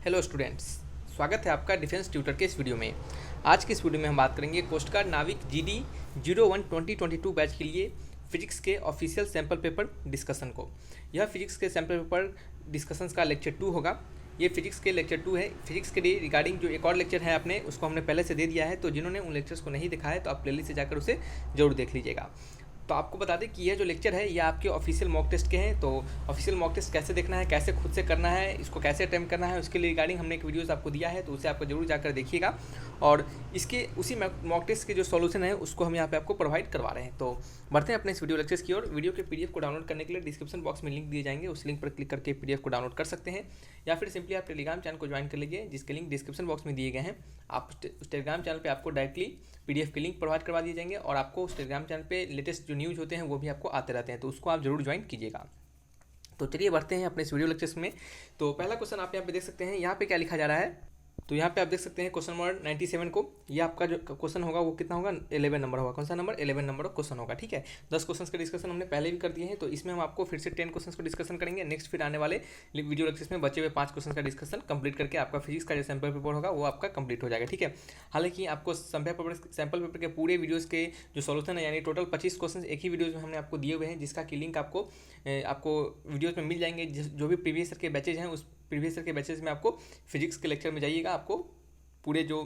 Hello students, स्वागत है आपका डिफेंस ट्यूटर के इस वीडियो में। आज की इस वीडियो में हम बात करेंगे कोस्ट गार्ड नाविक GD 01 2022 बैच के लिए फिजिक्स के ऑफिशियल सैम्पल पेपर डिस्कशन को। यह फिजिक्स के सैम्पल पेपर डिस्कशंस का लेक्चर 2 होगा। ये फिजिक्स के लेक्चर 2 है। फिजिक्स के लिए रिगार्डिंग जो एक और लेक्चर है अपने उसको हमने पहले से दे दिया है, तो जिन्होंने उन लेक्चर्स को नहीं देखा है तो आप प्लेलिस्ट से जाकर उसे जरूर देख लीजिएगा। तो आपको बता दें कि यह जो लेक्चर है ये आपके ऑफिशियल मॉक टेस्ट के हैं। तो ऑफिशियल मॉक टेस्ट कैसे देखना है, कैसे खुद से करना है, इसको कैसे अटेम्प्ट करना है, उसके लिए रिगार्डिंग हमने एक वीडियोस आपको दिया है, तो उसे आपको जरूर जाकर देखिएगा। और इसके उसी मॉक टेस्ट के जो सॉल्यूशन है उसको हम यहाँ पे आपको प्रोवाइड करवा रहे हैं। तो बढ़ते हैं अपने इस वीडियो लेक्चर्स की ओर। वीडियो के PDF को डाउनलोड करने के लिए डिस्क्रिप्शन बॉक्स में लिंक दिए जाएंगे, उस लिंक पर क्लिक करके PDF को डाउनलोड कर सकते हैं, या फिर सिंपली आप टेलीग्राम चैनल को ज्वाइन कर लीजिए जिसके लिंक डिस्क्रिप्शन बॉक्स में दिए गए हैं। आप उस टेलीग्राम चैनल पे आपको डायरेक्टली PDF के लिंक प्रोवाइड करवा दिए जाएंगे, और आपको उस टेलीग्राम चैनल पे लेटेस्ट जो न्यूज़ होते हैं वो भी आपको आते रहते हैं, तो उसको आप जरूर ज्वाइन कीजिएगा। तो चलिए बढ़ते हैं अपने इस वीडियो लेक्चर्स में। तो पहला क्वेश्चन आप यहाँ पे देख सकते हैं, यहाँ पे क्या लिखा जा रहा है। तो यहाँ पे आप देख सकते हैं क्वेश्चन नंबर 97 को। ये आपका जो क्वेश्चन होगा वो कितना होगा, 11 नंबर होगा। कौन सा नंबर, 11 नंबर क्वेश्चन होगा। ठीक है, 10 क्वेश्चन का डिस्कशन हमने पहले भी कर दिए हैं, तो इसमें हम आपको फिर से 10 क्वेश्चन को डिस्कशन करेंगे। नेक्स्ट फिर आने वाले वीडियो लेक्चर्स में बचे हुए 5 क्वेश्चन का डिस्कशन कंप्लीट करके आपका फिजिक्स का जो सैम्पल पेपर होगा वो आपका कंप्लीट हो जाएगा। ठीक है, हालांकि आपको सैम्पल पेपर के पूरे वीडियोज़ के जो सोल्यूशन है यानी टोटल 25 क्वेश्चन एक ही वीडियोज़ में हमने आपको दिए हुए हैं, जिसका की लिंक आपको वीडियोज़ में मिल जाएंगे। जो भी प्रीवियस ईयर के बैचेज हैं उस प्रीवियस ईयर के बैचेज में आपको फिजिक्स के लेक्चर में जाइएगा, आपको पूरे जो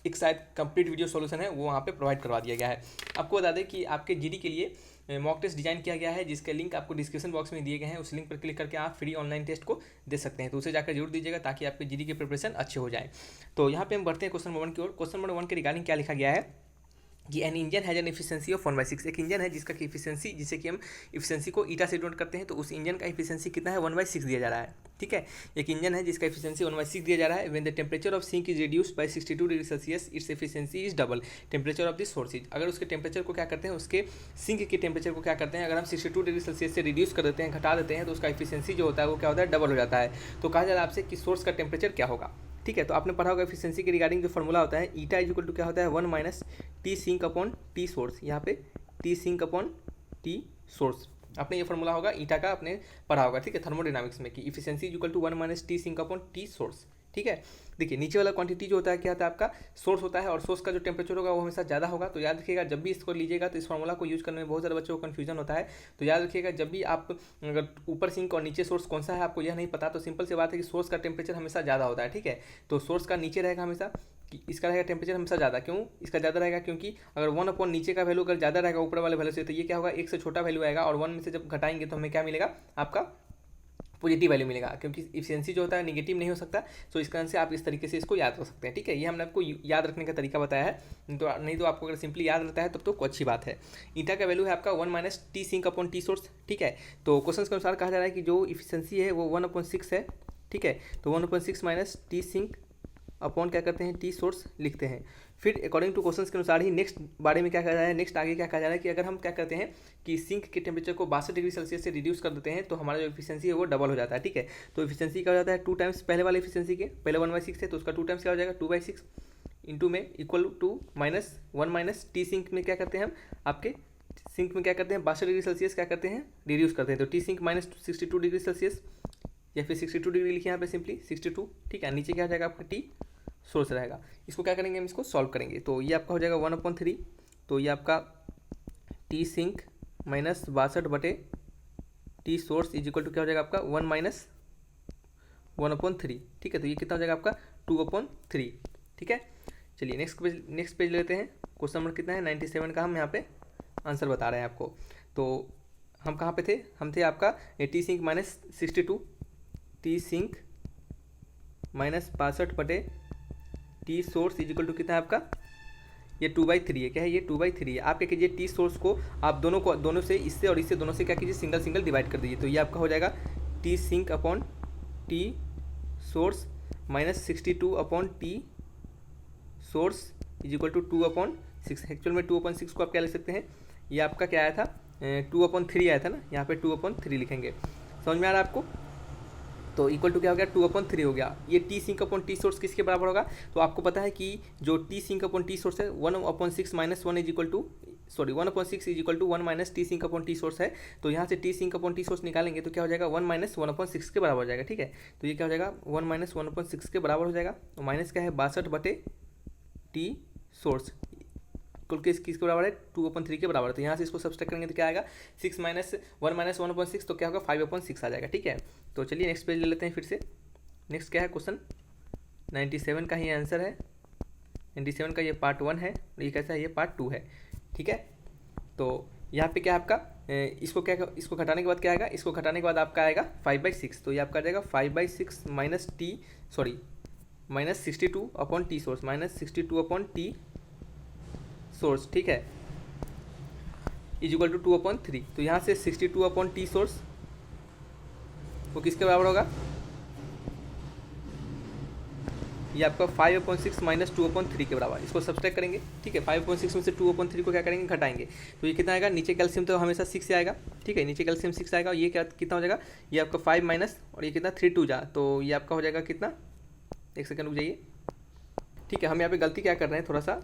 एक शायद कंप्लीट वीडियो सॉल्यूशन है वो वहाँ पे प्रोवाइड करवा दिया गया है। आपको बता दें कि आपके GD के लिए मॉक टेस्ट डिजाइन किया गया है, जिसके लिंक आपको डिस्क्रिप्शन बॉक्स में दिए गए हैं। उस लिंक पर क्लिक करके आप फ्री ऑनलाइन टेस्ट को दे सकते हैं, तो उसे जाकर जरूर दीजिएगा ताकि आपके GD की प्रिपरेशन अच्छे हो जाए। तो यहाँ पे हम बढ़ते हैं क्वेश्चन नंबर 1 की ओर। क्वेश्चन नंबर 1 के रिगार्डिंग क्या लिखा गया है कि an engine has an efficiency of 1/6। एक इंजन है जिसका कि एफिशिएंसी, जिसे कि हम एफिशिएंसी को ईटा से डिनोट करते हैं, तो उस इंजन का एफिशिएंसी कितना है, 1/6 दिया जा रहा है। ठीक है, एक इंजन है जिसका एफिशिएंसी 1/6 दिया जा रहा है। When the temperature of sink is reduced by 62 degree Celsius its efficiency is double temperature of the source. अगर उसके टेम्परेचर को क्या करते हैं, उसके सिंक के टेम्परेचर को क्या करते हैं, अगर हम 62 डिग्री सेल्सियस से रिड्यूस कर देते हैं, घटा देते हैं, तो उसका एफिशिएंसी जो होता है वो क्या होता है, डबल हो जाता है। तो कहा जा रहा है आपसे कि सोर्स का टेम्परेचर क्या होगा। ठीक है, तो आपने पढ़ा होगा एफिशिएंसी के रिगार्डिंग जो फॉर्मूला होता है, ईटा इज इक्वल टू क्या होता है, 1 minus T sink upon T source. यहाँ पे T sink upon T source आपने ये फॉर्मूला होगा ईटा का आपने पढ़ा होगा। ठीक है, थर्मोडायनामिक्स में कि efficiency equal to 1 minus T sink upon T source. ठीक है, देखिए नीचे वाला क्वांटिटी जो होता है क्या होता है, आपका सोर्स होता है, और सोर्स का जो टेम्परेचर होगा वो हमेशा ज़्यादा होगा। तो याद रखिएगा जब भी इसको लीजिएगा तो इस फॉर्मूला को यूज करने में बहुत सारे बच्चों को कन्फ्यूजन होता है। तो याद रखिएगा जब भी आप अगर ऊपर सिंक और नीचे सोर्स कौन सा है आपको यह नहीं पता, तो सिंपल सी बात है कि सोर्स का टेम्परेचर हमेशा ज़्यादा होता है। ठीक है, तो सोर्स का नीचे रहेगा हमेशा, कि इसका रहेगा टेम्परेचर हमेशा ज़्यादा। क्यों इसका ज़्यादा रहेगा, क्योंकि अगर 1 अपॉन नीचे का वैल्यू अगर ज़्यादा रहेगा ऊपर वाले वैल्यू से, तो ये क्या होगा, 1 से छोटा वैल्यू आएगा, और 1 में से जब घटाएंगे तो हमें क्या मिलेगा, आपका पॉजिटिव वैल्यू मिलेगा, क्योंकि एफिशिएंसी जो होता है नेगेटिव नहीं हो सकता। तो इस कारण से आप इस तरीके से इसको याद कर सकते हैं। ठीक है, ये हमने आपको याद रखने का तरीका बताया है, तो नहीं तो आपको अगर सिंपली याद रहता है तब तो अच्छी बात है। ईटा का वैल्यू है आपका 1 minus T sink upon T source. ठीक है, तो क्वेश्चन के अनुसार कहा जा रहा है कि जो इफिशियंसी है वो 1/6 है। ठीक है, तो 1/6 माइनस टी सिंक अपॉन क्या करते हैं, टी सोर्स लिखते हैं। फिर अकॉर्डिंग टू क्वेश्चंस के अनुसार ही नेक्स्ट बारे में क्या कहा जा रहा है, नेक्स्ट आगे क्या कहा जा रहा है कि अगर हम क्या करते हैं कि सिंक के टेम्परेचर को 62 डिग्री सेल्सियस से रिड्यूस कर देते हैं तो हमारा जो एफिशिएंसी है वो डबल हो जाता है। ठीक है, तो एफिशिएंसी क्या हो जाता है, 2 टाइम्स पहले वाले एफिशिएंसी के, पहले 1/6 है तो उसका 2 टाइम्स क्या हो जाएगा, 2/6 इंटू में equal to minus 1 minus T sink में क्या करते हैं हम, आपके सिंक में क्या करते हैं 62 डिग्री सेल्सियस क्या करते हैं, रिड्यूस करते हैं। तो T sink minus 62 degree Celsius, या फिर 62 डिग्री लिखिए यहाँ पे सिंपली 62। ठीक है, नीचे क्या हो जाएगा आपका टी सोर्स रहेगा। इसको क्या करेंगे, हम इसको सॉल्व करेंगे, तो ये आपका हो जाएगा 1/3। तो ये आपका टी सिंक माइनस 62 बटे T source is equal to क्या हो जाएगा आपका 1 माइनस 1/3। ठीक है, तो ये कितना हो जाएगा आपका 2/3। ठीक है, चलिए नेक्स्ट पेज लेते हैं। क्वेश्चन नंबर कितना है, 97 का हम यहाँ पे आंसर बता रहे हैं आपको। तो हम कहाँ पे थे, हम थे आपका T sink minus 62, T sink minus 62 बटे T source is equal to कितना है आपका, ये 2/3 है। क्या है, ये 2/3 है। आप क्या कीजिए, टी सोर्स को आप दोनों से, इससे और इससे दोनों से क्या कीजिए, सिंगल डिवाइड कर दीजिए। तो ये आपका हो जाएगा T sink upon T source minus 62 upon T source is equal to 2/6। Actual में 2/6 को आप क्या लिख सकते हैं, ये आपका क्या आया था, 2/3 आया था ना, यहाँ पे 2/3 लिखेंगे। समझ में आ रहा है आपको, तो इक्वल टू क्या हो गया, 2/3 हो गया। ये T sink upon T source किसके बराबर होगा, तो आपको पता है कि जो T sink upon T source है 1/6 minus 1 is equal to sorry 1/6 is equal to 1 minus T sink upon T source है, तो यहाँ से T sink upon T source निकालेंगे तो क्या हो जाएगा 1 माइनस 1/6 के बराबर हो जाएगा। ठीक है, तो ये क्या हो जाएगा 1 माइनस 1/6 के बराबर हो जाएगा। तो माइनस क्या है 62/टी सोर्स कुल किसके बराबर है 2/3 के बराबर है। तो यहाँ से इसको सब्सट्रैक्ट करेंगे तो क्या आएगा 6 माइनस 1 माइनस 1/6 तो क्या होगा 5/6 आ जाएगा। ठीक है, तो चलिए नेक्स्ट पेज ले लेते हैं फिर से। नेक्स्ट क्या है क्वेश्चन 97 का ही आंसर है। 97 का ये पार्ट 1 है और ये कैसा है ये पार्ट 2 है। ठीक है, तो यहाँ पे क्या है आपका इसको घटाने के बाद क्या आएगा, इसको घटाने के बाद आपका आएगा 5/6, तो ये आपका आ जाएगा 5/6 माइनस टी सॉरी माइनस 62/टी सोर्स माइनस 62/टी सोर्स। ठीक है, इज इक्वल टू 2/3। तो यहाँ से 62/टी सोर्स वो किसके बराबर होगा, ये आपका 5/6 माइनस 2/3 के बराबर। इसको सब्सट्रैक्ट करेंगे। ठीक है, 5/6 में से 2/3 को क्या करेंगे घटाएंगे, तो ये कितना आएगा नीचे कैल्शियम तो हमेशा 6 आएगा। ठीक है, नीचे कैल्शियम 6 आएगा और ये क्या कितना हो जाएगा ये आपका 5 माइनस और ये कितना 3 2 जा, तो ये आपका हो जाएगा कितना, एक सेकंड रुक जाइए। ठीक है, हम यहाँ पे गलती क्या कर रहे हैं, थोड़ा सा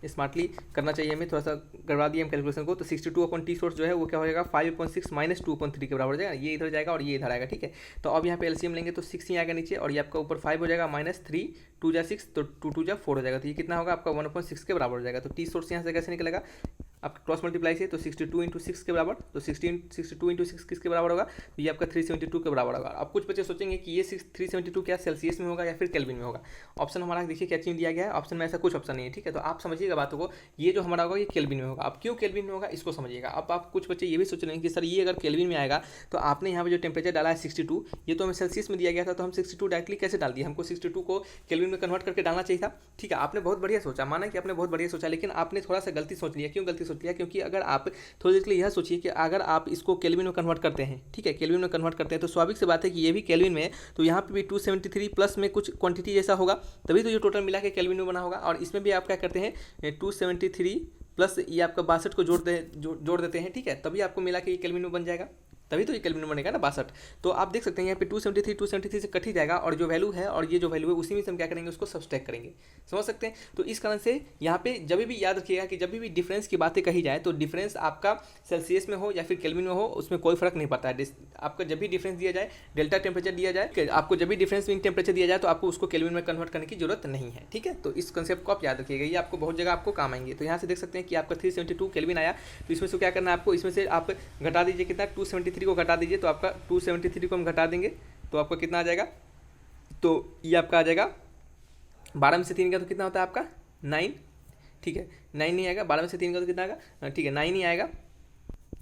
स्मार्टली करना चाहिए हमें, थोड़ा सा गड़बड़ा दिया हम कैलकुलेशन को। तो 62/टी सोर्स जो है वो क्या हो जाएगा 5/6 माइनस 2/3 के बराबर हो जाएगा। ये इधर जाएगा और ये इधर आएगा। ठीक है, तो अब यहाँ पे एलसीएम लेंगे तो 6 ही आएगा नीचे और ये आपका ऊपर 5 हो जाएगा माइनस 3 2 जा 6 तो 2 2 जा 4 हो जाएगा। तो ये कितना होगा आपका 1/6 के बराबर हो जाएगा। तो टी सोर्स यहाँ से कैसे निकलेगा आपका क्रॉस मल्टीप्लाई से, तो 62 इंटू 6 के बराबर, तो 62 इंटू 6 किसके बराबर होगा, तो ये आपका 372 के बराबर होगा। अब कुछ बच्चे सोचेंगे कि ये 372 क्या सेल्सियस में होगा या फिर केल्विन में होगा। ऑप्शन हमारा देखिए क्या चीज दिया गया है, ऑप्शन में ऐसा कुछ ऑप्शन नहीं है। ठीक है, तो आप समझिएगा बातों को, ये जो हमारा होगा ये केल्विन में होगा। अब क्यों केल्विन में होगा इसको समझिएगा। अब आप कुछ बच्चे ये भी सोच रहे हैं कि सर ये अगर केल्विन में आएगा तो आपने यहाँ पे जो टेम्परेचर डाला है 62, ये तो हमें सेल्सियस में दिया गया था, तो हम 62 डायरेक्टली कैसे डाल दिए, हमको 62 को केल्विन में कन्वर्ट करके डालना चाहिए था। ठीक है, आपने बहुत बढ़िया सोचा, माना कि आपने बहुत बढ़िया सोचा, लेकिन आपने थोड़ा सा गलती सोच लिया। क्यों गलती सोच लिया, क्योंकि अगर आप थोड़ी देर के लिए यह सोचिए कि अगर आप इसको केल्विन में कन्वर्ट करते हैं, ठीक है केल्विन में कन्वर्ट करते हैं तो स्वाभाविक सी बात है कि ये भी केल्विन में है, तो यहाँ पे भी 273 प्लस में कुछ क्वांटिटी जैसा होगा, तभी तो ये टोटल मिला के केल्विन में बना होगा। और इसमें भी आप क्या करते हैं 273 प्लस ये आपका 62 को जोड़ देते हैं। ठीक है, तभी आपको मिला के ये केल्विन में बन जाएगा, तभी तो ये केल्विन में बनेगा ना 62। तो आप देख सकते हैं यहाँ पे 273 से कट ही जाएगा और जो वैल्यू है और ये जो वैल्यू है उसी में से हम क्या करेंगे उसको सब्सट्रैक्ट करेंगे, समझ सकते हैं। तो इस कारण से यहाँ पे जब भी याद रखिएगा कि जब भी डिफरेंस की बातें कही जाए तो डिफरेंस आपका सेल्सियस में हो या फिर केल्विन में हो उसमें कोई फर्क नहीं पड़ता है। आपका जब भी डिफरेंस दिया जाए, डेल्टा टेम्परेचर दिया जाए, आपको जब भी डिफरेंस इन टेम्परेचर दिया जाए तो आपको उसको केल्विन में कन्वर्ट करने की जरूरत नहीं है। ठीक है, तो इस कंसेप्ट को आप याद रखिएगा, ये आपको बहुत जगह आपको काम आएंगे। तो यहाँ से देख सकते हैं कि आपका 372 केल्विन आया, तो इसमें से क्या करना है आपको, इसमें से आप घटा दीजिए कितना 273 को घटा दीजिए, तो आपका 273 को हम घटा देंगे तो आपका कितना आ जाएगा, तो ये आपका आ जाएगा 12 में से 3 का तो कितना होता है आपका 9। ठीक है, 9 नहीं आएगा, 12 में से 3 का तो कितना आएगा, ठीक है 9 ही आएगा,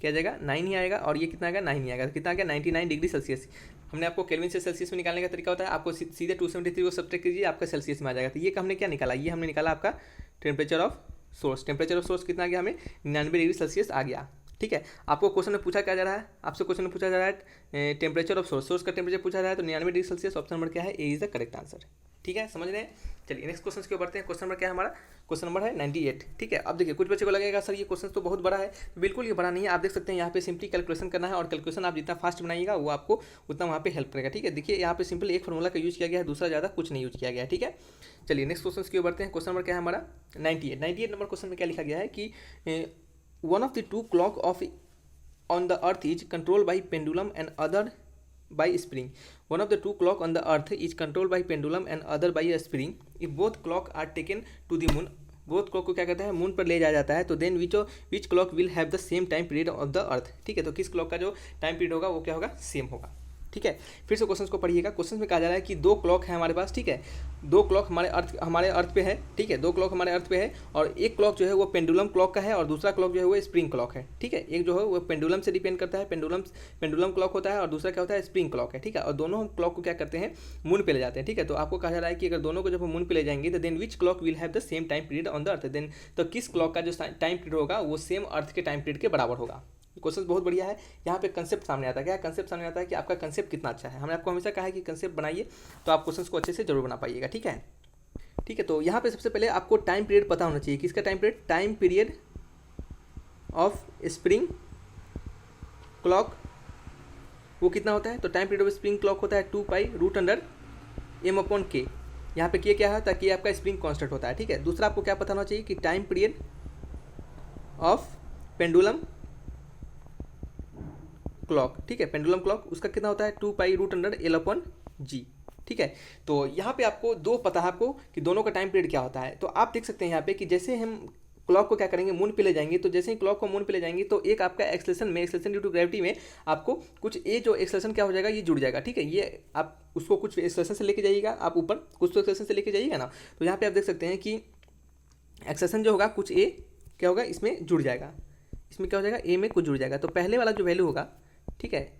क्या जाएगा 9 ही आएगा और ये कितना आएगा 9 ही आएगा, तो कितना आ गया 99 डिग्री सेल्सियस। हमने आपको केल्विन से सेल्सियस में निकालने का तरीका होता है, आपको सीधे 273 को सब्ट्रैक्ट कीजिए आपका सेल्सियस में आ जाएगा। तो ये हमने क्या निकाला, ये हमने निकाला आपका temperature of source. Temperature of source कितना आ गया हमें 99 डिग्री सेल्सियस आ गया। ठीक है, आपको क्वेश्चन में पूछा क्या जा रहा है, आपसे क्वेश्चन में पूछा जा रहा है टेम्परेचर ऑफ सोर्स, सोर्स का टेम्परेचर पूछा जा रहा है तो 99 डिग्री सेल्सियस। ऑप्शन नंबर क्या है, ए इज द करेक्ट आंसर। ठीक है, समझ रहे हैं। चलिए नेक्स्ट क्वेश्चन की ओर बढ़ते हैं। क्वेश्चन नंबर क्या है हमारा, क्वेश्चन नंबर है 98। ठीक है, अब देखिए कुछ बच्चे को लगेगा सर ये क्वेश्चन तो बहुत बड़ा है, बिल्कुल ये बड़ा नहीं है। आप देख सकते हैं यहाँ पे सिंपली कैलकुलेशन करना है और कैलकुलेशन आप जितना फास्ट बनाइएगा वो आपको उतना वहाँ पे हेल्प करेगा। ठीक है, देखिए यहाँ पे सिंपल एक फॉर्मूला का यूज किया गया है, दूसरा ज़्यादा कुछ नहीं यूज किया गया है। ठीक है, चलिए नेक्स्ट क्वेश्चन की ओर बढ़ते हैं। क्वेश्चन नंबर क्या है हमारा 98 नंबर क्वेश्चन में क्या लिखा गया है कि one of the two clock of on the earth is controlled by pendulum and other by spring. One of the two clock on the earth is controlled by pendulum and other by a spring. If both clock are taken to the moon, both clock को क्या कहता है moon पर ले जाया जाता है, तो then which clock will have the same time period of the earth. ठीक है, तो किस क्लॉक का जो टाइम पीरियड होगा वो क्या होगा, सेम होगा। ठीक है, फिर से क्वेश्चन को पढ़िएगा। क्वेश्चन में कहा जा रहा है कि दो क्लॉक है हमारे पास। ठीक है, दो क्लॉक हमारे अर्थ पे है। ठीक है, दो क्लॉक हमारे अर्थ पे है और एक क्लॉक जो है वो पेंडुलम क्लॉक का है और दूसरा क्लॉक जो है वो स्प्रिंग क्लॉक है। ठीक है, एक जो है वो पेंडुलम से डिपेंड करता है, पेंडुलम क्लॉक होता है और दूसरा क्या होता है स्प्रिंग क्लॉक है। ठीक है, और दोनों हम क्लॉक को क्या करते हैं मून पे ले जाते हैं। ठीक है, तो आपको कहा जा रहा है कि अगर दोनों को जब हम मून पे ले जाएंगे तो then which clock will have the same time period on the earth, then तो किस क्लॉक का जो टाइम पीरियड होगा वो सेम अर्थ के टाइम पीरियड के बराबर होगा। क्वेश्चन बहुत बढ़िया है, यहाँ पे कंसेप्ट सामने आता है। क्या कंसेप्ट सामने आता है कि आपका कंसेप्ट कितना अच्छा है। हमने आपको हमेशा कहा है कि कंसेप्ट बनाइए तो आप क्वेश्चन को अच्छे से जरूर बना पाइएगा। ठीक है, ठीक है, तो यहाँ पे सबसे पहले आपको टाइम पीरियड पता होना चाहिए। किसका time period, time period of spring clock वो कितना होता है, तो time period of spring clock होता है 2π√m/k। यहाँ पे क्या है, ताकि आपका स्प्रिंग कांस्टेंट होता है। ठीक है, दूसरा आपको क्या पता होना चाहिए कि time period of pendulum clock, ठीक है, पेंडुलम क्लॉक उसका कितना होता है 2 pi root under L upon G, ठीक है। तो यहाँ पे आपको दो पता है आपको कि दोनों का टाइम पीरियड क्या होता है। तो आप देख सकते हैं यहाँ पे कि जैसे हम क्लॉक को क्या करेंगे मून पे ले जाएंगे, तो जैसे ही क्लॉक को मून पे ले जाएंगे तो एक आपका एक्सेलरेशन ड्यू टू ग्रेविटी में आपको कुछ ये जो एक्सेलरेशन क्या हो जाएगा ये जुड़ जाएगा, ठीक है। ये आप उसको कुछ एक्सेलरेशन से लेके जाइएगा, आप ऊपर कुछ तो एक्सेलरेशन से लेके जाइएगा ना, तो यहाँ पे आप देख सकते हैं कि एक्सेलरेशन जो होगा कुछ ए क्या होगा इसमें जुड़ जाएगा, इसमें क्या हो जाएगा ए में कुछ जुड़ जाएगा। तो पहले वाला जो वैल्यू होगा, ठीक है,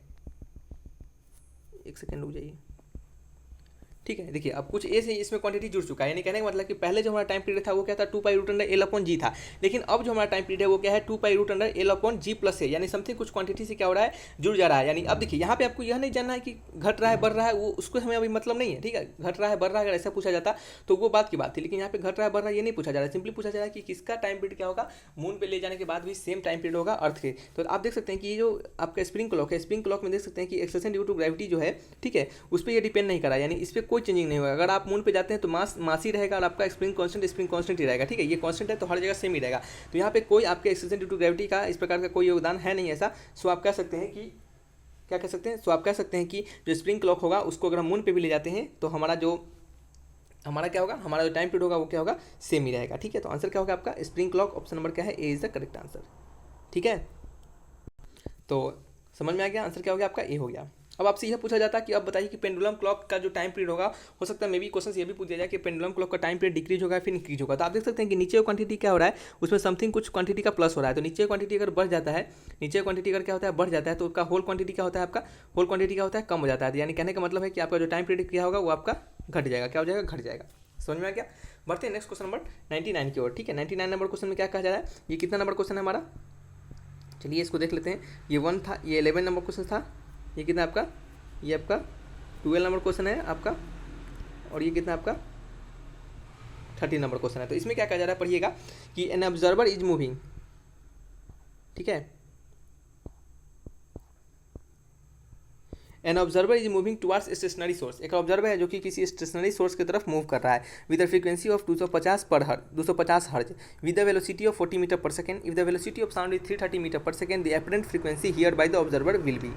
एक सेकेंड रुक जाइए, ठीक है। देखिए अब कुछ ए से इसमें क्वांटिटी जुड़ चुका है, यानी कहने का मतलब कि पहले जो हमारा टाइम पीरियड था वो क्या था 2 pi root under L upon G था, लेकिन अब जो हमारा टाइम पीरियड है वो क्या है 2 pi root under L upon G plus A, यानी समथिंग कुछ क्वांटिटी से क्या हो रहा है जुड़ जा रहा है। यानी अब देखिए यहाँ पे आपको यह नहीं जानना है कि घट रहा है बढ़ रहा है, वो उसको हमें अभी मतलब नहीं है, ठीक है। घट रहा है बढ़ रहा है अगर ऐसा पूछा जाता तो वो बात की बात थी, लेकिन यहाँ पे घट रहा है बढ़ रहा है ये नहीं पूछा जा रहा है, सिंपली पूछा जा रहा है कि किसका टाइम पीरियड क्या होगा मून पे ले जाने के बाद भी सेम टाइम पीरियड होगा अर्थ के। तो आप देख सकते हैं कि ये जो आपका स्प्रिंग क्लॉक है, स्प्रिंग क्लॉक में देख सकते हैं कि एक्सेलरेशन ड्यू टू ग्रेविटी जो है, ठीक है, उस पर ये डिपेंड नहीं करा, यानी इस पर कोई चेंजिंग नहीं होगा। अगर आप मून पे जाते हैं तो मास ही रहेगा और आपका स्प्रिंग कांस्टेंट ही रहेगा, ठीक है। ये कांस्टेंट है तो हर जगह सेम ही रहेगा। तो यहाँ पे कोई आपके एक्सेलरेशन ड्यू टू ग्रेविटी का इस प्रकार का कोई योगदान है नहीं ऐसा। सो आप कह सकते हैं कि क्या कह सकते हैं, सो आप कह सकते हैं कि जो स्प्रिंग क्लॉक होगा उसको अगर हम मून पे भी ले जाते हैं तो हमारा क्या होगा, हमारा जो टाइम पीरियड होगा वो क्या होगा सेम ही रहेगा, ठीक है। तो आंसर क्या होगा आपका स्प्रिंग क्लॉक, ऑप्शन नंबर क्या है ए इज द करेक्ट आंसर, ठीक है। तो समझ में आ गया, आंसर क्या हो गया आपका ए हो गया। अब आपसे यह पूछा जाता है कि अब बताइए कि पेंडुलम क्लॉक का जो टाइम पीरियड होगा, हो सकता है मे बी क्वेश्चन ये भी पूछ दिया जाए कि पेंडुलम क्लॉक का टाइम पीरियड डिक्रीज होगा फिर इंक्रीज होगा। तो आप देख सकते हैं कि नीचे क्वांटिटी क्या हो रहा है उसमें समथिंग कुछ क्वांटिटी का प्लस हो रहा है। तो नीचे क्वांटिटी अगर बढ़ जाता है, नीचे क्वांटिटी अगर क्या होता है बढ़ जाता है तो उसका होल क्वांटिटी क्या होता है, आपका होल क्वांटिटी क्या होता है कम हो जाता है। यानी कहने का मतलब है कि आपका जो टाइम पीरियड क्या होगा वो आपका घट जाएगा, क्या हो जाएगा घट जाएगा। समझ में आ गया। बढ़ते हैं नेक्स्ट क्वेश्चन नंबर 99 की ओर, ठीक है। 99 नंबर क्वेश्चन में क्या कहा जा रहा है, ये कितना नंबर क्वेश्चन है हमारा, चलिए इसको देख लेते हैं। ये 1 था, ये 11 नंबर क्वेश्चन था, ये कितना आपका, ये आपका 12 नंबर क्वेश्चन है आपका, और ये कितना आपका 13 नंबर क्वेश्चन है। तो इसमें क्या कहा जा रहा है पढ़िएगा कि एन ऑब्जर्वर इज मूविंग, ठीक है, an observer is moving towards stationary source. एक ऑब्जर्वर है जो कि किसी स्टेशनरी सोर्स की तरफ मूव कर रहा है with the frequency of 250 hertz with the velocity of 40 metre per second. If the velocity of sound is 330 metre per second the apparent frequency hear by the observer will be,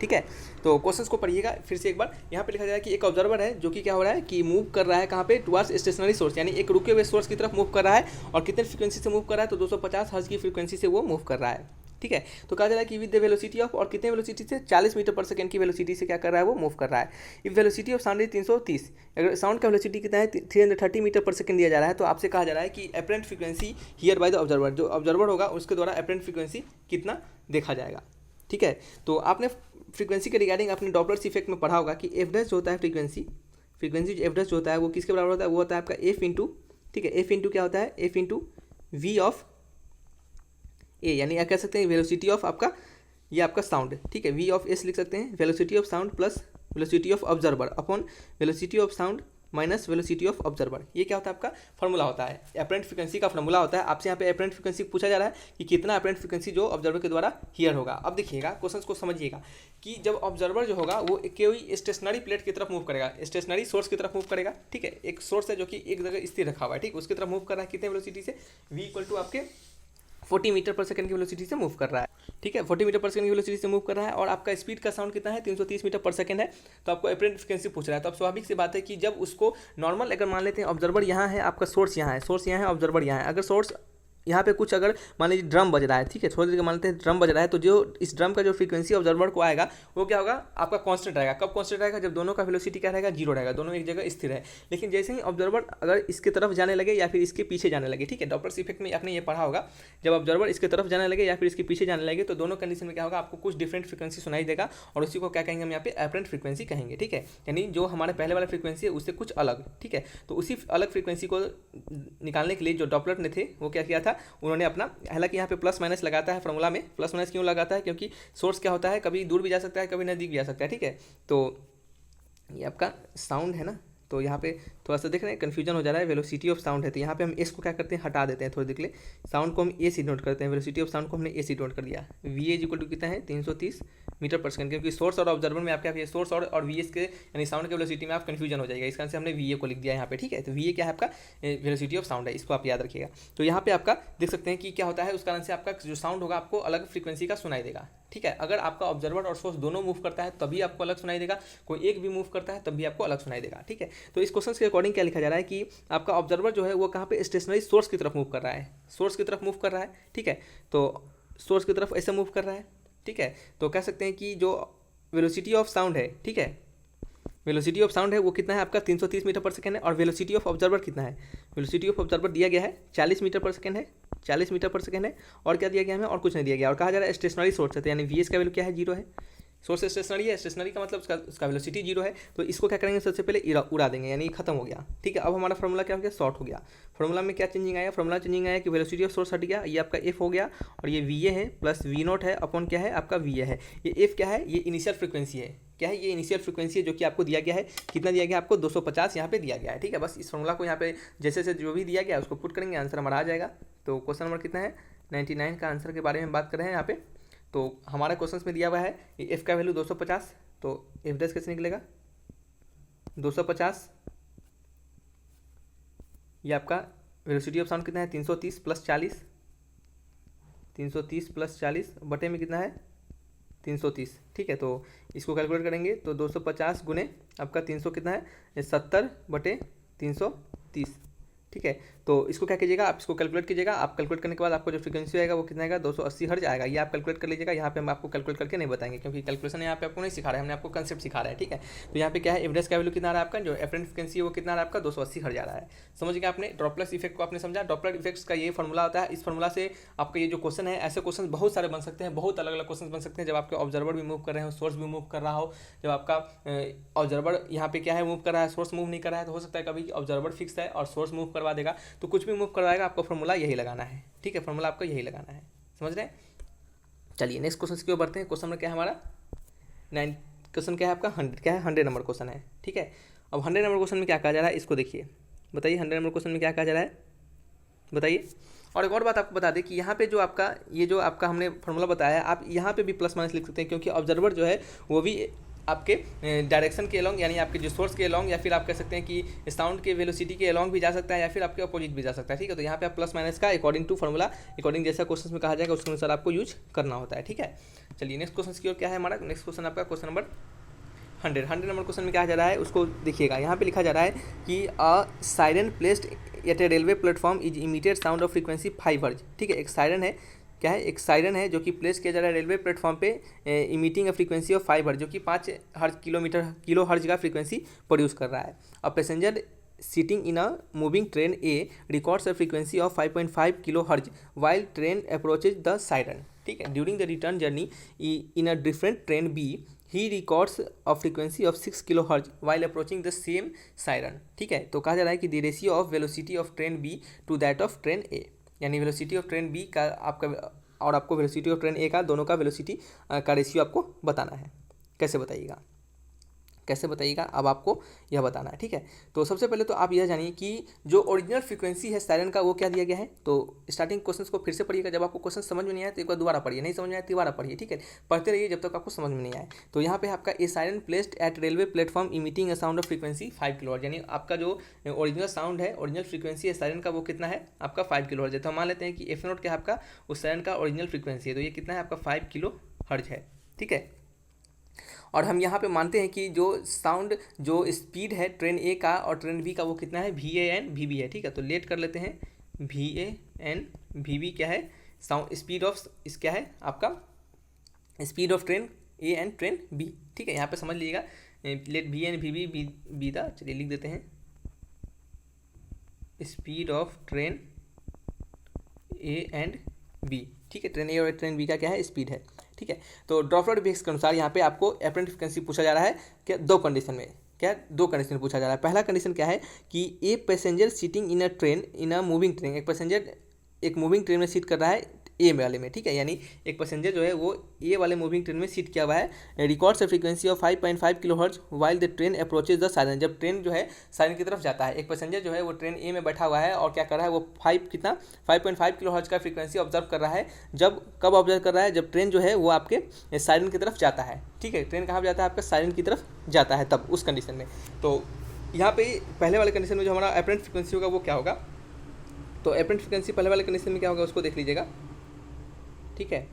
ठीक है। तो questions को पढ़िएगा फिर से एक बार। यहाँ पे लिखा जाए कि एक ऑब्जर्वर है जो कि क्या हो रहा है कि मूव कर रहा है कहाँ पे, टुवर्ड्स स्टेशनरी सोर्स, यानी एक रुके हुए सोर्स की तरफ मूव कर रहा है। और कितने फ्रीक्वेंसी से मूव कर रहा है, तो 250 हर्ज की फ्रीक्वेंसी से वो मूव कर रहा है, ठीक है। तो कहा जा रहा है कि विद द वेलोसिटी ऑफ, और कितने वेलोसिटी से 40 मीटर पर सेकंड की वेलोसिटी से क्या कर रहा है वो मूव कर रहा है। If velocity of sound is 330, अगर साउंड का वेलोसिटी कितना है 330 मीटर पर सेकंड दिया जा रहा है, तो आपसे कहा जा रहा है कि apparent frequency hear by the observer, जो ऑब्जर्वर होगा उसके द्वारा एपरेंट फ्रीक्वेंसी कितना देखा जाएगा, ठीक है। तो आपने फ्रीक्वेंसी के रिगार्डिंग अपने डॉपलर्स इफेक्ट में पढ़ा होगा कि एफ डैश जो होता है फ्रीक्वेंसी जो एफ डैश जो होता है वो किसके बराबर होता है, वो होता है आपका एफ इंटू, ठीक है, एफ इंटू क्या होता है, एफ इंटू वी ऑफ ए, यानी आप कह सकते हैं वेलोसिटी ऑफ आपका, ये आपका साउंड, ठीक है, वी ऑफ एस लिख सकते हैं, velocity of sound plus velocity of observer upon velocity of sound minus velocity of observer. ये क्या होता है आपका फॉर्मूला होता है, एपरेंट फ्रीक्वेंसी का फॉर्मूला होता है। आपसे यहाँ पे एपरेंट फ्रीक्वेंसी पूछा जा रहा है कि कितना एपरेंट फ्रीक्वेंसी जो ऑब्जर्वर के द्वारा हियर होगा। अब देखिएगा क्वेश्चन को समझिएगा कि जब ऑब्जर्वर जो होगा वो कोई स्टेशनरी प्लेट की तरफ मूव करेगा, स्टेशनरी सोर्स की तरफ मूव करेगा, ठीक है। एक सोर्स है जो कि एक जगह स्थिर रखा हुआ है, ठीक, उसकी तरफ मूव कर रहा है कितने वेलोसिटी से, वी इक्वल टू आपके 40 मीटर पर सेकंड की वेलोसिटी से मूव कर रहा है, ठीक है, 40 मीटर पर सेकंड की वेलोसिटी से मूव कर रहा है। और आपका स्पीड का साउंड कितना है 330 मीटर पर सेकंड है। तो आपको एपरेंट फ्रीक्वेंसी पूछ रहा है। तो अब स्वाभाविक सी बात है कि जब उसको नॉर्मल अगर मान लेते हैं ऑब्जर्वर यहाँ है, आपका सोर्स यहाँ है, ऑब्जर्वर यहाँ है। अगर सोर्स यहाँ पे कुछ अगर मान लीजिए ड्रम बज रहा है, ठीक है, थोड़ी देर के मान लेते हैं ड्रम बज रहा है, तो जो इस ड्रम का जो फ्रीक्वेंसी ऑब्जर्वर को आएगा वो क्या होगा आपका कांस्टेंट रहेगा। कब कांस्टेंट रहेगा, जब दोनों का वेलोसिटी क्या रहेगा, जीरो रहेगा, दोनों एक जगह स्थिर है। लेकिन जैसे ही ऑब्जर्वर अगर इसके तरफ जाने लगे या फिर इसके पीछे जाने लगे, ठीक है, डॉपलर्स इफेक्ट में आपने ये पढ़ा होगा, जब ऑब्जर्वर इसके तरफ जाने लगे या फिर इसके पीछे जाने लगे तो दोनों कंडीशन में क्या होगा आपको कुछ डिफरेंट फ्रीक्वेंसी सुनाई देगा, और उसी को क्या कहेंगे हम यहाँ पे एपरेंट फ्रीक्वेंसी कहेंगे, ठीक है। यानी जो हमारे पहले वाला फ्रीक्वेंसी है उससे कुछ अलग, ठीक है। तो उसी अलग फ्रीक्वेंसी को निकालने के लिए जो डॉपलर ने थे वो क्या किया था, उन्होंने अपना, हालांकि यहाँ पे प्लस माइनस लगाता है फॉर्मूला में, प्लस माइनस क्यों लगाता है, क्योंकि सोर्स क्या होता है कभी दूर भी जा सकता है कभी नज़दीक भी जा सकता है, ठीक है। तो ये आपका साउंड है ना, तो यहाँ पे थोड़ा सा देख रहे हैं कन्फ्यूजन हो जा रहा है, वेलोसिटी ऑफ साउंड है, तो यहाँ पे हम एस को क्या करते हैं हटा देते हैं थोड़ी देर के लिए, साउंड को हम ए सी नोट करते हैं, वेलोसिटी ऑफ साउंड को हमने ए सी नोट कर दिया। वी एज इक्वल टू कितना है 330 मीटर पर सेकंड, क्योंकि सोर्स और ऑब्जर्वर में आपके सोर्स और वी एस के यानी साउंड के वेलोसिटी में आप कन्फ्यूजन हो जाएगा, इस कारण से हमने वी ए को लिख दिया यहाँ पे, ठीक है। तो वी ए क्या है आपका वेलोसिटी ऑफ साउंड है, इसको आप याद रखिएगा। तो यहाँ पे आपका देख सकते हैं कि क्या होता है, उस कारण से आपका जो साउंड होगा आपको अलग फ्रीक्वेंसी का सुनाई देगा, ठीक है। अगर आपका ऑब्जर्वर और सोर्स दोनों मूव करता है तभी आपको अलग सुनाई देगा, कोई एक भी मूव करता है तब भी आपको अलग सुनाई देगा, ठीक है। तो इस क्वेश्चन के अकॉर्डिंग क्या लिखा जा रहा है कि आपका ऑब्जर्वर जो है वो कहाँ पे स्टेशनरी सोर्स की तरफ मूव कर रहा है, सोर्स की तरफ मूव कर रहा है, ठीक है। तो सोर्स की तरफ ऐसे मूव कर रहा है, ठीक है। तो कह सकते हैं कि जो वेलोसिटी ऑफ साउंड है, ठीक है, वेलोसिटी ऑफ साउंड है वो कितना है आपका 330 मीटर पर सेकंड है। और वेलोसिटी ऑफ ऑब्जर्वर कितना है, वेलोसिटी ऑफ ऑब्जर्वर दिया गया है 40 मीटर पर सेकंड है, 40 मीटर पर सेकंड है। और क्या दिया गया हमें, और कुछ नहीं दिया गया। और कहा जा रहा है स्टेशनरी सोर्स है, तो यानी वी एस का वैल्यू क्या है, 0 है। सोर्स स्टेशनरी है, स्टेशनरी का मतलब उसका वेलोसिटी 0 है। तो इसको क्या करेंगे, सबसे पहले उड़ा देंगे, यानी खत्म हो गया, ठीक है। अब हमारा फॉर्मूला क्या हो गया, शॉर्ट हो गया। फॉर्मूला में क्या चेंजिंग आया, फॉर्मूला चेंजिंग आया कि वेलोसिटी ऑफ सोर्स हट गया, ये आपका एफ हो गया, और ये वी ए है प्लस वी नॉट है अपॉन क्या है आपका वी ए है। ये एफ क्या है, ये इनिशियल फ्रीक्वेंसी है, क्या है, ये इनिशियल फ्रीक्वेंसी है जो कि आपको दिया गया है, कितना दिया गया आपको 250 यहाँ पे दिया गया है, ठीक है। बस इस फॉर्मूला को यहाँ पे जैसे जैसे जो भी दिया गया उसको पुट करेंगे, आंसर हमारा आ जाएगा। तो क्वेश्चन नंबर कितना है, 99 का आंसर के बारे में बात कर रहे हैं यहाँ पे। तो हमारा क्वेश्चन में दिया हुआ है एफ का वैल्यू 250, तो एफ डैश कैसे निकलेगा 250, ये आपका वेलोसिटी ऑफ साउंड कितना है 330 प्लस 40, 330 प्लस 40 बटे में कितना है 330, ठीक है। तो इसको कैलकुलेट करेंगे तो 250 गुने आपका 300 कितना है 70 बटे 330, ठीक है। तो इसको क्या कीजिएगा, आप इसको कैलकुलेट कीजिएगा। आप कैलकुलेट करने के बाद आपको जो फ्रीक्वेंसी आएगा वो कितना आएगा 280 हर्ट्ज आएगा। ये आप कैलकुलेट कर लीजिएगा, यहाँ पे हम आपको कैलकुलेट करके नहीं बताएंगे क्योंकि कैलकुलेशन यहाँ पे आपको नहीं सिखा रहा है, हमने आपको कंसेप्ट सिखा रहा है, ठीक है। तो यहाँ पे क्या है, एवरेज का वैल्यू कितना आ रहा है आपका, जो एफरेंट फ्रीक्वेंसी है वो कितना आ रहा है आपका 280 हर्ट्ज आ रहा है। समझ गया आपने, ड्रॉपलेट इफेक्ट को आपने समझा। ड्रॉपलेट इफेक्ट्स का ये फॉर्मूला होता है, इस फॉर्मूला से आपका ये जो क्वेश्चन है, ऐसे क्वेश्चन बहुत सारे बन सकते हैं, बहुत अलग अलग क्वेश्चन बन सकते हैं। जब आपके ऑब्जर्वर भी मूव कर रहे हो, सोर्स भी मूव कर रहा हो, जब आपका ऑब्जर्वर यहाँ पे क्या है मूव कर रहा है, सोर्स मूव नहीं कर रहा है, तो हो सकता है कभी ऑब्जर्वर फिक्स है और सोर्स मूव करवा देगा, तो कुछ भी मूव करवाएगा आपको फॉर्मूला यही लगाना है, ठीक है। फॉर्मूला आपको यही लगाना है, समझ रहे हैं। चलिए नेक्स्ट क्वेश्चन की ओर बढ़ते हैं। क्वेश्चन नंबर क्या है हमारा 9, क्वेश्चन क्या है आपका 100, क्या है 100 नंबर क्वेश्चन है, ठीक है। अब 100 नंबर क्वेश्चन में क्या कहा जा रहा है, इसको देखिए, बताइए 100 नंबर क्वेश्चन में क्या कहा जा रहा है, बताइए। और एक और बात आपको बता दें कि यहाँ पे जो आपका ये जो आपका हमने फॉर्मूला बताया है, आप यहाँ पे भी प्लस माइनस लिख सकते हैं, क्योंकि ऑब्जर्वर जो है वो भी आपके डायरेक्शन के अलॉन्ग, यानी आपके जो सोर्स के अलॉन्ग, या फिर आप कह सकते हैं कि साउंड के वेलोसिटी के अलॉन्ग भी जा सकता है, या फिर आपके अपोजिट भी जा सकता है, ठीक है। तो यहाँ पे आप प्लस माइनस का अकॉर्डिंग टू फॉर्मूला, अकॉर्डिंग जैसा क्वेश्चन में कहा जाएगा उसके अनुसार आपको यूज करना होता है, ठीक है। चलिए नेक्स्ट क्वेश्चन की ओर क्या है हमारा, नेक्स्ट क्वेश्चन आपका क्वेश्चन नंबर 100 नंबर क्वेश्चन में क्या जा रहा है उसको देखिएगा। यहाँ पे लिखा जा रहा है कि a siren placed at a railway platform is immediate sound of frequency 5 hertz, ठीक है। एक सायरन है, क्या है, एक सायरन है जो कि प्लेस किया जा रहा है रेलवे प्लेटफॉर्म पे, emitting a frequency of 5 hertz, जो कि 5 हर्ट्ज किलो हर्ट्ज का फ्रीक्वेंसी प्रोड्यूस कर रहा है। A passenger sitting in a moving train A records a frequency of 5.5 kilo hertz while train approaches the siren, ठीक है। During the return journey in a different train B he records a frequency of 6 kilo hertz while approaching the same siren, ठीक है। तो कहा जा रहा है कि the ratio of velocity of train B to that of train A, यानी velocity of train B का आपका और आपको वेलोसिटी ऑफ ट्रेन ए का, दोनों का वेलोसिटी का रेशियो आपको बताना है। कैसे बताइएगा, कैसे बताइएगा, अब आपको यह बताना है, ठीक है। तो सबसे पहले तो आप यह जानिए कि जो ओरिजिनल फ्रीक्वेंसी है सायरन का वो क्या दिया गया है। तो स्टार्टिंग क्वेश्चंस को फिर से पढ़िएगा, जब आपको क्वेश्चन समझ में नहीं आए तो एक बार दोबारा पढ़िए, नहीं समझ में आए तो दोबारा पढ़िए, ठीक है। पढ़ते रहिए जब तक आपको समझ में नहीं आए। तो यहाँ पे आपका a siren placed at railway platform emitting a sound of frequency 5 kilo hertz, यानी आपका जो ओरिजिनल साउंड है, ओरिजिनल फ्रीक्वेंसी है सायरन का वो कितना है आपका 5 किलो हर्ट्ज है। तो हम मान लेते हैं कि एफ नोट क्या है आपका उस सायरन का ओरिजिनल फ्रीक्वेंसी है, तो ये कितना है आपका 5 किलो हर्ट्ज है, ठीक है। और हम यहाँ पे मानते हैं कि जो साउंड जो स्पीड है ट्रेन ए का और ट्रेन बी का वो कितना है VAN VB है, ठीक है। तो लेट कर लेते हैं VAN VB क्या है साउंड स्पीड ऑफ इस क्या है आपका speed of train A and train B, ठीक है। यहाँ पे समझ लीजिएगा let VAN VB be the, चलिए लिख देते हैं speed of train A and B, ठीक है। ट्रेन ए और ट्रेन बी का क्या है स्पीड है, ठीक है। तो ड्रॉपलेट इफेक्ट्स के अनुसार यहाँ पे आपको एपरेंट फ्रीक्वेंसी पूछा जा रहा है क्या, दो कंडीशन में, क्या दो कंडीशन पूछा जा रहा है। पहला कंडीशन क्या है कि a passenger sitting in a train in a moving train, एक पैसेंजर एक मूविंग ट्रेन में सीट कर रहा है ए वाले में, ठीक है। यानी एक पैसेंजर जो है वो ए वाले मूविंग ट्रेन में सीट किया हुआ है। Records a frequency of 5.5 kilohertz while the train approaches the siren. जब ट्रेन जो है साइरन की तरफ जाता है, एक पैसेंजर जो है वो ट्रेन ए में बैठा हुआ है और क्या कर रहा है, वो 5.5 किलोहर्ट्ज का फ्रीक्वेंसी ऑब्जर्व कर रहा है। जब कब ऑब्जर्व कर रहा है, जब ट्रेन जो है वो आपके साइरन की तरफ जाता है, ठीक है। ट्रेन कहाँ जाता है, आपका साइरन की तरफ जाता है, तब उस कंडीशन में। तो यहाँ पे पहले वाले कंडीशन में जो हमारा एपरेंट फ्रीक्वेंसी होगा वो क्या होगा, तो एपरेंट फ्रीक्वेंसी पहले वाले कंडीशन में क्या होगा उसको देख लीजिएगा, ठीक है।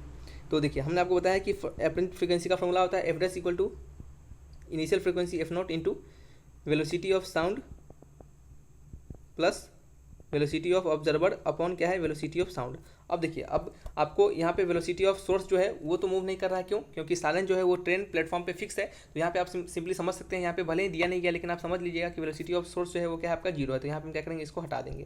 तो देखिए हमने आपको बताया कि एपरेंट फ्रीक्वेंसी का फॉर्मूला होता है F dash equal to initial frequency F naught into velocity of sound plus velocity of observer upon क्या है, वेलोसिटी ऑफ साउंड। अब देखिए, अब आपको यहाँ पे वेलोसिटी ऑफ सोर्स जो है वो तो मूव नहीं कर रहा है, क्यों, क्योंकि साइलेंट जो है वो ट्रेन प्लेटफॉर्म पे फिक्स है। तो यहाँ पे आप सिंपली समझ सकते हैं, यहाँ पे भले ही दिया नहीं गया लेकिन आप समझ लीजिएगा कि वेलोसिटी ऑफ सोर्स जो है वो क्या है, आपका जीरो है। तो यहाँ पे हम क्या करेंगे, इसको हटा देंगे,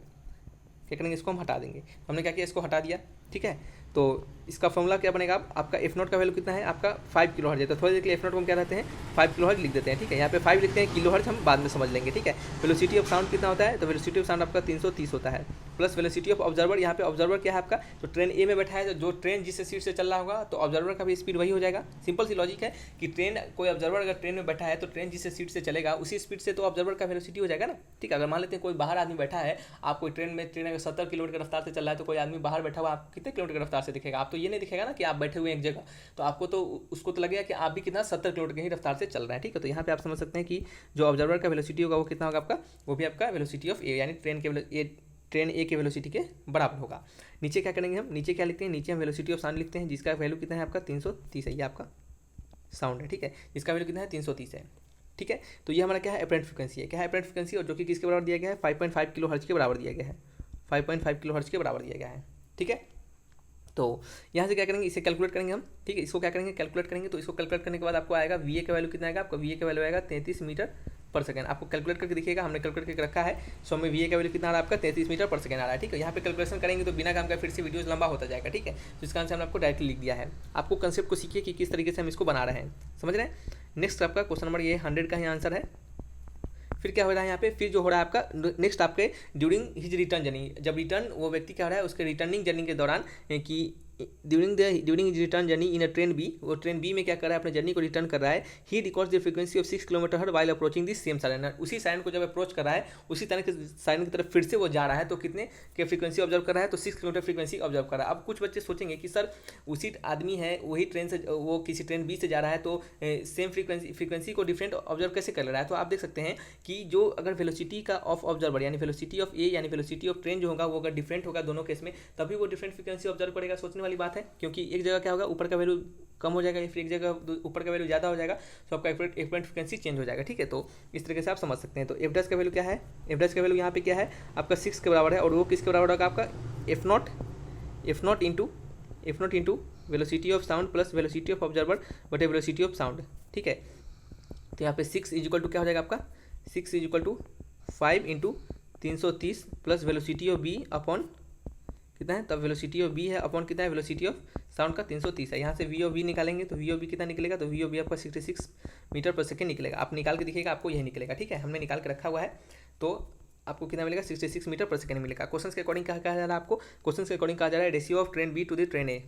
क्या करेंगे, इसको हम हटा देंगे। हमने क्या किया, इसको हटा दिया, ठीक है। तो इसका फॉर्मूला क्या बनेगा, आपका एफ नॉट का वैल्यू कितना है, आपका 5 किलो हर्ट्ज है। तो थोड़ी देर के लिए एफ नॉट को हम क्या रहते हैं, 5 किलो हर्ट्ज लिख देते हैं, ठीक है। यहाँ पे 5 लिखते हैं, किलो हर्ट्ज हम बाद में समझ लेंगे, ठीक है। वेलोसिटी ऑफ साउंड कितना होता है, तो वेलोसिटी ऑफ साउंड आपका 330 होता है, प्लस वेलोसिटी ऑफ ऑब्जर्वर। यहाँ पे ऑब्जर्वर क्या है आपका, जो ट्रेन ए में बैठा है, तो जो ट्रेन जिस सीट से चल रहा होगा तो ऑब्जर्वर का भी स्पीड वही हो जाएगा। सिंपल सी लॉजिक है कि ट्रेन, कोई ऑब्जर्वर अगर ट्रेन में बैठा है तो ट्रेन जिस सीट से चलेगा उसी स्पीड से तो ऑब्जर्वर का वेलोसिटी हो जाएगा ना, ठीक है। अगर मान लेते हैं कोई बाहर आदमी बैठा है, आप कोई ट्रेन अगर 70 किलोमीटर रफ्तार से चल रहा है, तो कोई आदमी बाहर बैठा हुआ आप कितने किलोमीटर रफ्तार से दिखेगा, आप तो ये नहीं दिखेगा ना कि आप बैठे हुए एक जगह, तो आपको तो उसको तो लगेगा कि आप भी कितना 70 किलोमीटर की ही रफ्तार से चल रहे हैं, ठीक है। तो यहाँ पे आप समझ सकते हैं कि जो ऑब्जर्वर का वेलोसिटी होगा वो कितना होगा आपका, वो भी आपका वेलोसिटी ऑफ ए यानी ट्रेन ए के वेलोसिटी के बराबर होगा। नीचे क्या करेंगे हम, नीचे क्या लिखते हैं, नीचे हम वेलोसिटी ऑफ साउंड लिखते हैं, जिसका वैल्यू कितना है आपका 330 है, ये आपका साउंड है, ठीक है। इसका वैल्यू कितना है 330 है, ठीक है। तो ये हमारा क्या है, एपरेंट फ्रीक्वेंसी है, क्या है एपरेंट फ्रीक्वेंसी, और जो कि किसके बराबर दिया गया है, 5.5 किलो हर्ट्ज के बराबर दिया गया है, 5.5 किलो हर्ट्ज के बराबर दिया गया है, ठीक है। तो यहाँ से क्या करेंगे, इसे कैलकुलेट करेंगे हम, ठीक है। इसको क्या करेंगे, कैलकुलेट करेंगे। तो इसको कैलकुलेट करने के बाद आपको आएगा वी ए का वैल्यू कितना आएगा, आपका वी ए का वैल्यू आएगा 33 मीटर पर सेकंड। आपको कैलकुलेट करके दिखेगा, हमने कैलकुलेट करके रखा है। सो हमें वी ए का वैल्यू कितना आ रहा है आपका 33 मीटर पर सेकंड आ रहा है, ठीक है। यहाँ पे कैलकुलेशन करेंगे तो बिना काम का फिर से वीडियोस लंबा होता जाएगा, ठीक है। तो इसका आंसर हमने आपको डायरेक्टली लिख दिया है। आपको कंसेप्ट को सीखिए कि किस तरीके से हम इसको बना रहे हैं, समझ रहे हैं। नेक्स्ट आपका क्वेश्चन नंबर ये 100 का ही आंसर है। फिर क्या हो रहा है यहाँ पे, फिर जो हो रहा है आपका नेक्स्ट आपके ड्यूरिंग हिज रिटर्न जर्नी, जब रिटर्न वो व्यक्ति क्या हो रहा है उसके रिटर्निंग जर्नी के दौरान कि during his return journey in a train B, वो ट्रेन बी में क्या कर रहा है, अपने जर्नी को रिटर्न कर रहा है। He records the frequency of 6 kilometre her while approaching this same siren. उसी साइरन को जब अप्रोच कर रहा है, उसी तरह के साइरन की तरफ फिर से वो जा रहा है, तो कितने के फ्रीक्वेंसी ऑब्जर्व कर रहा है, तो 6 किलोमीटर फ्रीक्वेंसी ऑब्जर्व कर रहा है। अब कुछ बच्चे सोचेंगे कि सर उसी आदमी है, वही ट्रेन से, वो किसी ट्रेन बी से जा रहा है, तो सेम फ्रीक्वेंसी को डिफरेंट ऑब्जर्व कैसे कर रहा है। तो आप देख सकते हैं कि जो अगर वेलोसिटी का ऑफ ऑब्जर्वर यानी वेलोसिटी ऑफ ए यानी वेलोसिटी ऑफ ट्रेन जो होगा वो अगर डिफरेंट होगा दोनों केस में, तभी वो डिफरेंट फ्रीक्वेंसी ऑब्जर्व करेगा। सोचने वाली बात है, क्योंकि एक जगह क्या होगा, ऊपर का वैल्यू कम हो जाएगा, फिर एक जगह ऊपर का वैल्यू ज़्यादा हो जाएगा, तो आपका एपरेंट फ्रीक्वेंसी चेंज हो जाएगा, ठीक है। तो इस तरीके से आप समझ सकते हैं। तो एफ डैश का वैल्यू क्या है, एफ डैश का वैल्यू यहाँ पे क्या है आपका 6 के बराबर है, और वो किसके बराबर होगा आपका F naught into velocity of sound plus velocity of observer बटे वेलोसिटी ऑफ साउंड, ठीक है। तो यहाँ पे 6 इज इक्वल टू क्या हो जाएगा आपका, 6 is equal to 5 into 330 plus velocity of B upon कितना है, तब वेलोसिटी ऑफ बी है अपॉन कितना है, वेलोसिटी ऑफ साउंड का 330 है। यहाँ से वी ऑफ बी निकालेंगे तो वी ऑफ बी कितना निकलेगा, तो वी ऑफ बी आपका 66 मीटर पर सेकंड निकलेगा। आप निकाल के दिखेगा, आपको यही निकलेगा, ठीक है। हमने निकाल के रखा हुआ है, तो आपको कितना मिलेगा, 66 मीटर पर सेकंड मिलेगा। क्वेश्चन के अकॉर्डिंग कहा जा रहा है आपको, क्वेश्चन के अकॉर्डिंग कहा जा रहा है ratio of train B to the train A,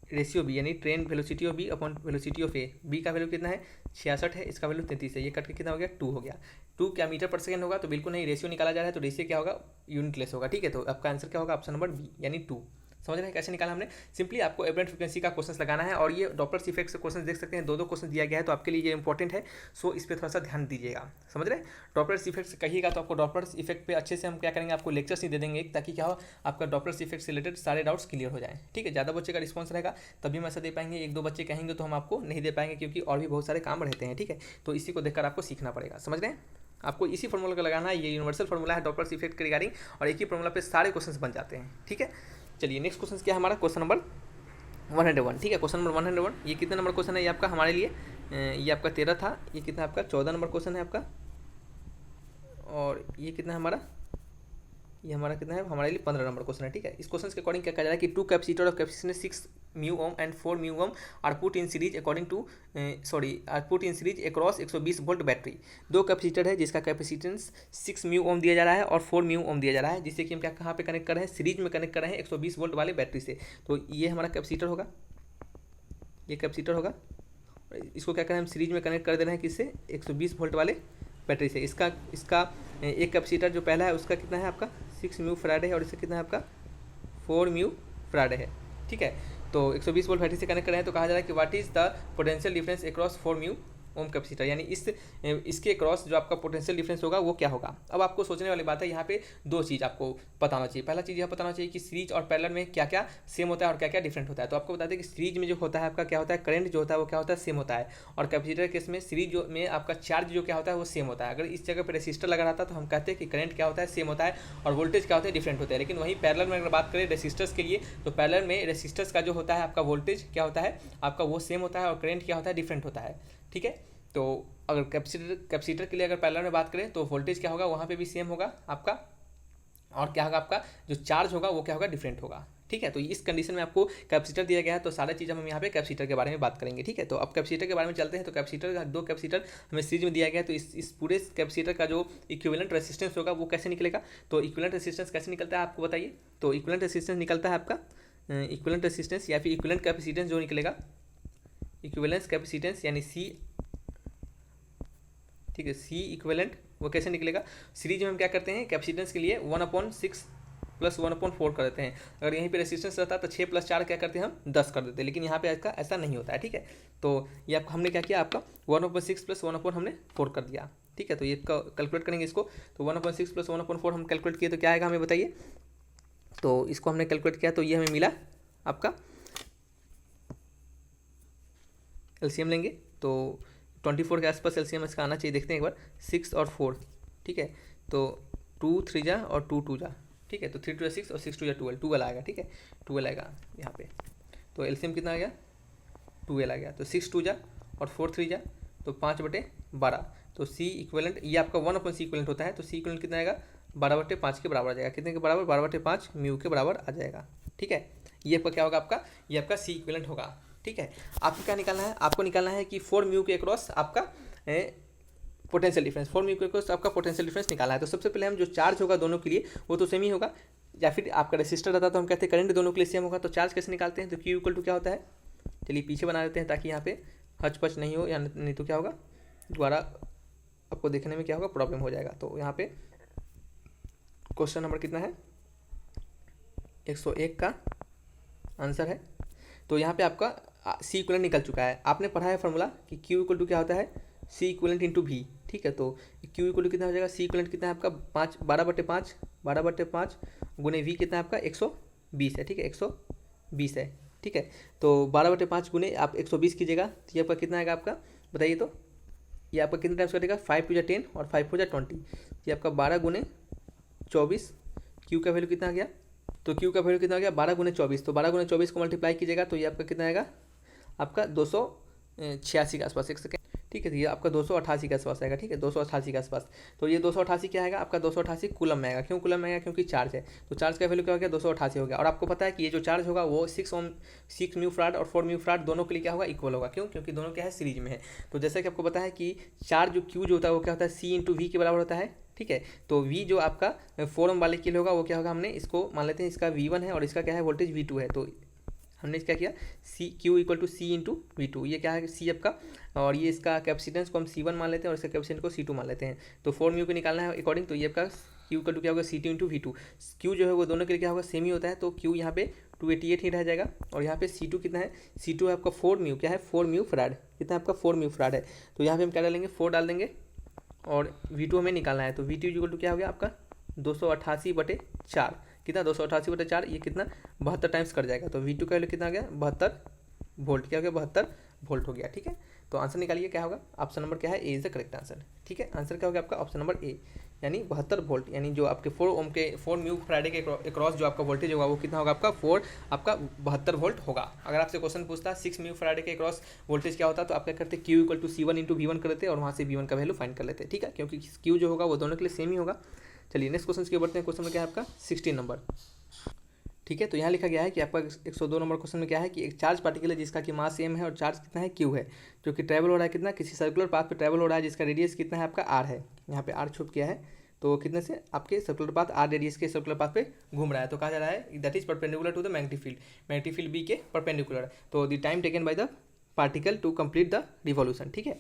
ratio B यानी train velocity of B upon velocity of A. B का वैल्यू कितना है 66 है, इसका वैल्यू 33 है, ये कट के कितना हो गया 2 हो गया। 2 क्या मीटर पर सेकंड होगा, तो बिल्कुल नहीं, रेशियो निकाला जा रहा है तो रेशियो क्या होगा, यूनिटलेस होगा, ठीक है। तो आपका आंसर क्या होगा, ऑप्शन नंबर बी यानी 2। समझ रहे हैं कैसे निकाला हमने, सिंपली आपको एपरेंट फ्रीक्वेंसी का क्वेश्चन लगाना है। और ये डॉपलर इफेक्ट से क्वेश्चन देख सकते हैं, दो क्वेश्चन दिया गया है, तो आपके लिए ये इंपॉर्टेंट है, सो इस पर थोड़ा सा ध्यान दीजिएगा, समझ रहे हैं। डॉपलर इफेक्ट से कहिएगा तो आपको डॉपलर इफेक्ट पे अच्छे से हम क्या करेंगे, आपको लेक्चर्स ही दे देंगे, ताकि क्या हो आपका डॉपलर इफेक्ट से रिलेटेड सारे डाउट्स क्लियर हो जाए, ठीक है। ज़्यादा बच्चे का रिस्पॉन्स रहेगा तभी हम ऐसा दे पाएंगे, 1-2 बच्चे कहेंगे तो हम आपको नहीं दे पाएंगे, क्योंकि और भी बहुत सारे काम रहते हैं, ठीक है। तो इसी को देखकर आपको सीखना पड़ेगा, समझ रहे हैं। आपको इसी फॉर्मूला का लगाना है, ये यूनिवर्सल फॉर्मूला है डॉपलर इफेक्ट के रिगार्डिंग, और एक ही फॉर्मूला पे सारे क्वेश्चन बन जाते हैं, ठीक है। चलिए नेक्स्ट क्वेश्चन क्या है हमारा, क्वेश्चन नंबर 101, ठीक है। क्वेश्चन नंबर 101, ये कितना नंबर क्वेश्चन है ये आपका हमारे लिए, ये आपका 13 था, ये कितना आपका 14 नंबर क्वेश्चन है आपका, और ये कितना हमारा ये हमारा कितना है, हमारे लिए 15 नंबर क्वेश्चन है। ठीक है, इस क्वेश्चन के अकॉर्डिंग क्या कहा जा रहा है कि 2 capacitor of capacitance 6 mu ohm and 4 mu ohm are put in series according to are put in series across 120 volt battery. 2 capacitor है जिसका कैपेसिटेंस 6 म्यू ओम दिया जा रहा है और 4 म्यू ओम दिया जा रहा है, जिससे कि हम क्या कहाँ पे कनेक्ट कर रहे हैं, सीरीज में कनेक्ट कर रहे हैं 120 वोल्ट वाले बैटरी से। तो ये हमारा कैपेसिटर होगा, ये कैपेसिटर होगा, इसको क्या करें हम सीरीज में कनेक्ट कर दे रहे हैं किससे, 120 वोल्ट वाले बैटरी से। इसका एक कैपेसिटर जो पहला है उसका कितना है आपका 6 म्यू फैराड है और इसका कितना है आपका 4 म्यू फैराड है। ठीक है, तो 120 वोल्ट बैटरी से कनेक्ट कर रहे हैं, तो कहा जा रहा है कि what is the potential difference across 4 mu ohm capacitor, यानी इसके क्रॉस जो आपका पोटेंशियल डिफरेंस होगा वो क्या होगा। अब आपको सोचने वाली बात है, यहाँ पे 2 चीज़ आपको बताना चाहिए। पहला चीज़ यह बताना चाहिए कि सीरीज और पैरेलल में क्या क्या सेम होता है और क्या क्या डिफरेंट होता है। तो आपको बताते हैं कि सीरीज में जो होता है आपका क्या होता है, करंट जो होता है वो क्या होता है, सेम होता है, और कैपेसिटर केस में सीरीज में आपका चार्ज जो क्या होता है वो सेम होता है। अगर इस जगह पर रेसिस्टर लगा रहता तो हम कहते हैं कि करंट क्या होता है, सेम होता है, और वोल्टेज क्या होता है, डिफरेंट होता है। लेकिन वहीं पैरेलल में अगर बात करें रेसिस्टर्स के लिए, तो पैरेलल में रेसिस्टर्स का जो होता है आपका वोल्टेज क्या होता है आपका वो सेम होता है, और करंट क्या होता है, डिफरेंट होता है। ठीक है, तो अगर कैपेसिटर के लिए अगर पैरेलल में बात करें तो वोल्टेज क्या होगा, वहाँ पे भी सेम होगा आपका, और क्या होगा आपका जो चार्ज होगा वो क्या होगा, डिफरेंट होगा। ठीक है, तो इस कंडीशन में आपको कैपेसिटर दिया गया है, तो सारी चीज़ हम यहाँ पे कैपेसिटर के बारे में बात करेंगे। ठीक है, तो अब कैपेसिटर के बारे में चलते हैं। तो कैपेसिटर का 2 कैपेसिटर हमें सीरीज में दिया गया है, तो इस पूरे कैपेसिटर का जो इक्विवेलेंट रेसिस्टेंस होगा वो कैसे निकलेगा। तो इक्विवेलेंट रेसिस्टेंस कैसे निकलता है आपको बताइए। तो इक्विवेलेंट रेसिस्टेंस निकलता है आपका इक्विवेलेंट रेसिस्टेंस या फिर इक्विवेलेंट कैपेसिटेंस जो निकलेगा, इक्विवेलेंस कैपेसिटेंस यानी सी। ठीक है, सी इक्विवेलेंट वो कैसे निकलेगा, सीरीज में हम क्या करते हैं कैपेसिटेंस के लिए 1/6 + 1/4 कर देते हैं। अगर यहीं पे रेसिस्टेंस रहता है तो 6 + 4 क्या करते हैं हम 10 कर देते हैं, लेकिन यहाँ पे इसका ऐसा नहीं होता है। ठीक है, तो ये आपको हमने क्या किया, आपका 1/6 + 1/4 हमने 4 कर दिया। ठीक है, तो ये कैलकुलेट करेंगे इसको, तो 1/6 + 1/4 हम कैलकुलेट किए तो क्या आएगा हमें बताइए। तो इसको हमने कैलकुलेट किया तो ये हमें मिला आपका, एलसीएम लेंगे तो 24 के आसपास एलसीएम इसका आना चाहिए। देखते हैं एक बार, 6 और 4। ठीक है, तो 2 3 जा और 2 2 जा। ठीक है, तो 3 2 6 और 6 2 12, 12 आएगा। ठीक है, 12 आएगा यहाँ पे, तो एलसीएम कितना आ गया, 12 आ गया। तो 6 2 जा और 4 3 जा, तो 5/12। तो सी इक्विवेलेंट ये आपका 1/c इक्विवेलेंट होता है, तो सी इक्विवेलेंट कितना आएगा 12/5 के बराबर आ जाएगा। कितने के बराबर, 12/5 म्यू के बराबर आ जाएगा। ठीक है, ये आपका क्या होगा, आपका ये आपका सी इक्विवेलेंट होगा। ठीक है, आपको क्या निकालना है, आपको निकालना है कि 4 म्यू के अक्रॉस आपका पोटेंशियल डिफरेंस, 4 म्यू के अक्रॉस आपका पोटेंशियल डिफरेंस निकालना है। तो सबसे पहले हम जो चार्ज होगा दोनों के लिए वो तो सेम ही होगा, या फिर आपका रेसिस्टर रहता तो हम कहते हैं करंट दोनों के लिए सेम होगा। तो चार्ज कैसे निकालते हैं, तो Q = क्या होता है, चलिए पीछे बना देते हैं ताकि यहाँ पे हच पच नहीं हो, या नहीं तो क्या होगा दोबारा आपको देखने में क्या होगा प्रॉब्लम हो जाएगा। तो यहाँ पे क्वेश्चन नंबर कितना है 101 का आंसर है। तो यहाँ पे आपका सी इक्विवेलेंट निकल चुका है। आपने पढ़ा है फॉर्मूला कि Q = क्या होता है, सी इक्विवेलेंट इंटू V। ठीक है, तो Q = कितना हो जाएगा, सी इक्विवेलेंट कितना है आपका 12/5 गुने V कितना है आपका 120 है। ठीक है, 120 है। ठीक है, तो 12/5 गुने आप 120 कीजिएगा तो ये आपका कितना आएगा आपका बताइए। तो ये आपका कितने टाइम्स कटेगा, 5 × 10 और 5 × 20, ये आपका 12 × 24। Q का वैल्यू कितना आ गया, तो Q का वैल्यू कितना आ गया 12 × 24। तो 12 × 24 को मल्टीप्लाई कीजिएगा तो ये आपका कितना आएगा आपका 286 के आसपास। एक सेकेंड, ठीक है, तो ये आपका 288 के आसपास आएगा। ठीक है, 288 के आसपास। तो ये 288 क्या आएगा आपका 288 कूलम में आएगा। क्यों कूलम में आएगा, क्योंकि चार्ज है, तो चार्ज का वैल्यू क्या हो गया 288 हो गया। और आपको पता है कि ये जो चार्ज होगा वो 6 म्यू फैराड और 4 म्यू फैराड दोनों के लिए क्या होगा इक्वल होगा। क्यों, क्योंकि दोनों क्या है सीरीज में है। तो जैसा कि आपको पता है कि चार्ज जो Q जो होता है वो क्या होता है C × V के बराबर होता है। ठीक है, तो V जो आपका 4 ओम वाले के लिए होगा वो क्या होगा, हमने इसको मान लेते हैं इसका V1 है और इसका क्या है वोल्टेज V2 है। तो हमने क्या किया Q = C × V2, ये क्या है C आपका, और ये इसका कैपेसिटेंस को हम C1 मान लेते हैं और इसका कैपेसिटेंस को C2 मान लेते हैं। तो 4 म्यू को निकालना है अकॉर्डिंग, तो ये आपका Q = क्या होगा C2 × V2। Q जो है वो दोनों के लिए क्या होगा सेम ही होता है, तो Q यहाँ पे 288 ही रह जाएगा। और यहाँ पे C2 कितना है, C2 है आपका 4 म्यू, क्या है 4 म्यू फैराड, कितना है आपका 4 म्यू फैराड है। तो यहाँ पे हम क्या डालेंगे 4 डाल देंगे, और V2 हमें निकालना है। तो V2 = क्या हो गया आपका 288/4, कितना 288/4, ये कितना 72 टाइम्स कर जाएगा। तो V2 का वैल्यू कितना आ गया 72 वोल्ट, क्या हो गया 72 वोल्ट हो गया। ठीक है, तो आंसर निकालिए क्या होगा, ऑप्शन नंबर क्या है ए इज द करेक्ट आंसर। ठीक है, आंसर क्या होगा आपका ऑप्शन नंबर ए, यानी 72 वोल्ट, यानी जो आपके 4 ओम के 4 म्यू फैराड के अक्रॉस जो आपका वोल्टेज होगा वो कितना होगा आपका 72 वोल्ट होगा। अगर आपसे क्वेश्चन पूछता है 6 म्यू फैराड के अक्रॉस वोल्टेज क्या होता है, तो आप क्या करते हैं Q = C1 × V1 कर देते और वहाँ से V1 का वैल्यू फाइंड कर लेते हैं। ठीक है, क्योंकि Q जो होगा वो दोनों के लिए सेम ही होगा। चलिए नेक्स्ट क्वेश्चन की बढ़ते हैं। क्वेश्चन में क्या है आपका 16 नंबर, ठीक है। तो यहाँ लिखा गया है कि आपका 102 नंबर क्वेश्चन में क्या है कि एक चार्ज पार्टिकल है जिसका कि मास m है और चार्ज कितना है q है, जो कि ट्रैवल हो रहा है कितना, किसी सर्कुलर पाथ पे ट्रैवल हो रहा है जिसका रेडियस कितना है आपका r है। यहाँ पे r छुप किया है, तो कितने से आपके सर्कुलर पाथ r रेडियस के सर्कुलर पाथ पे घूम रहा है। तो कहा जा रहा है that is perpendicular to the magnetic field b के परपेंडिकुलर। तो the time taken by the particle to complete the revolution, ठीक है।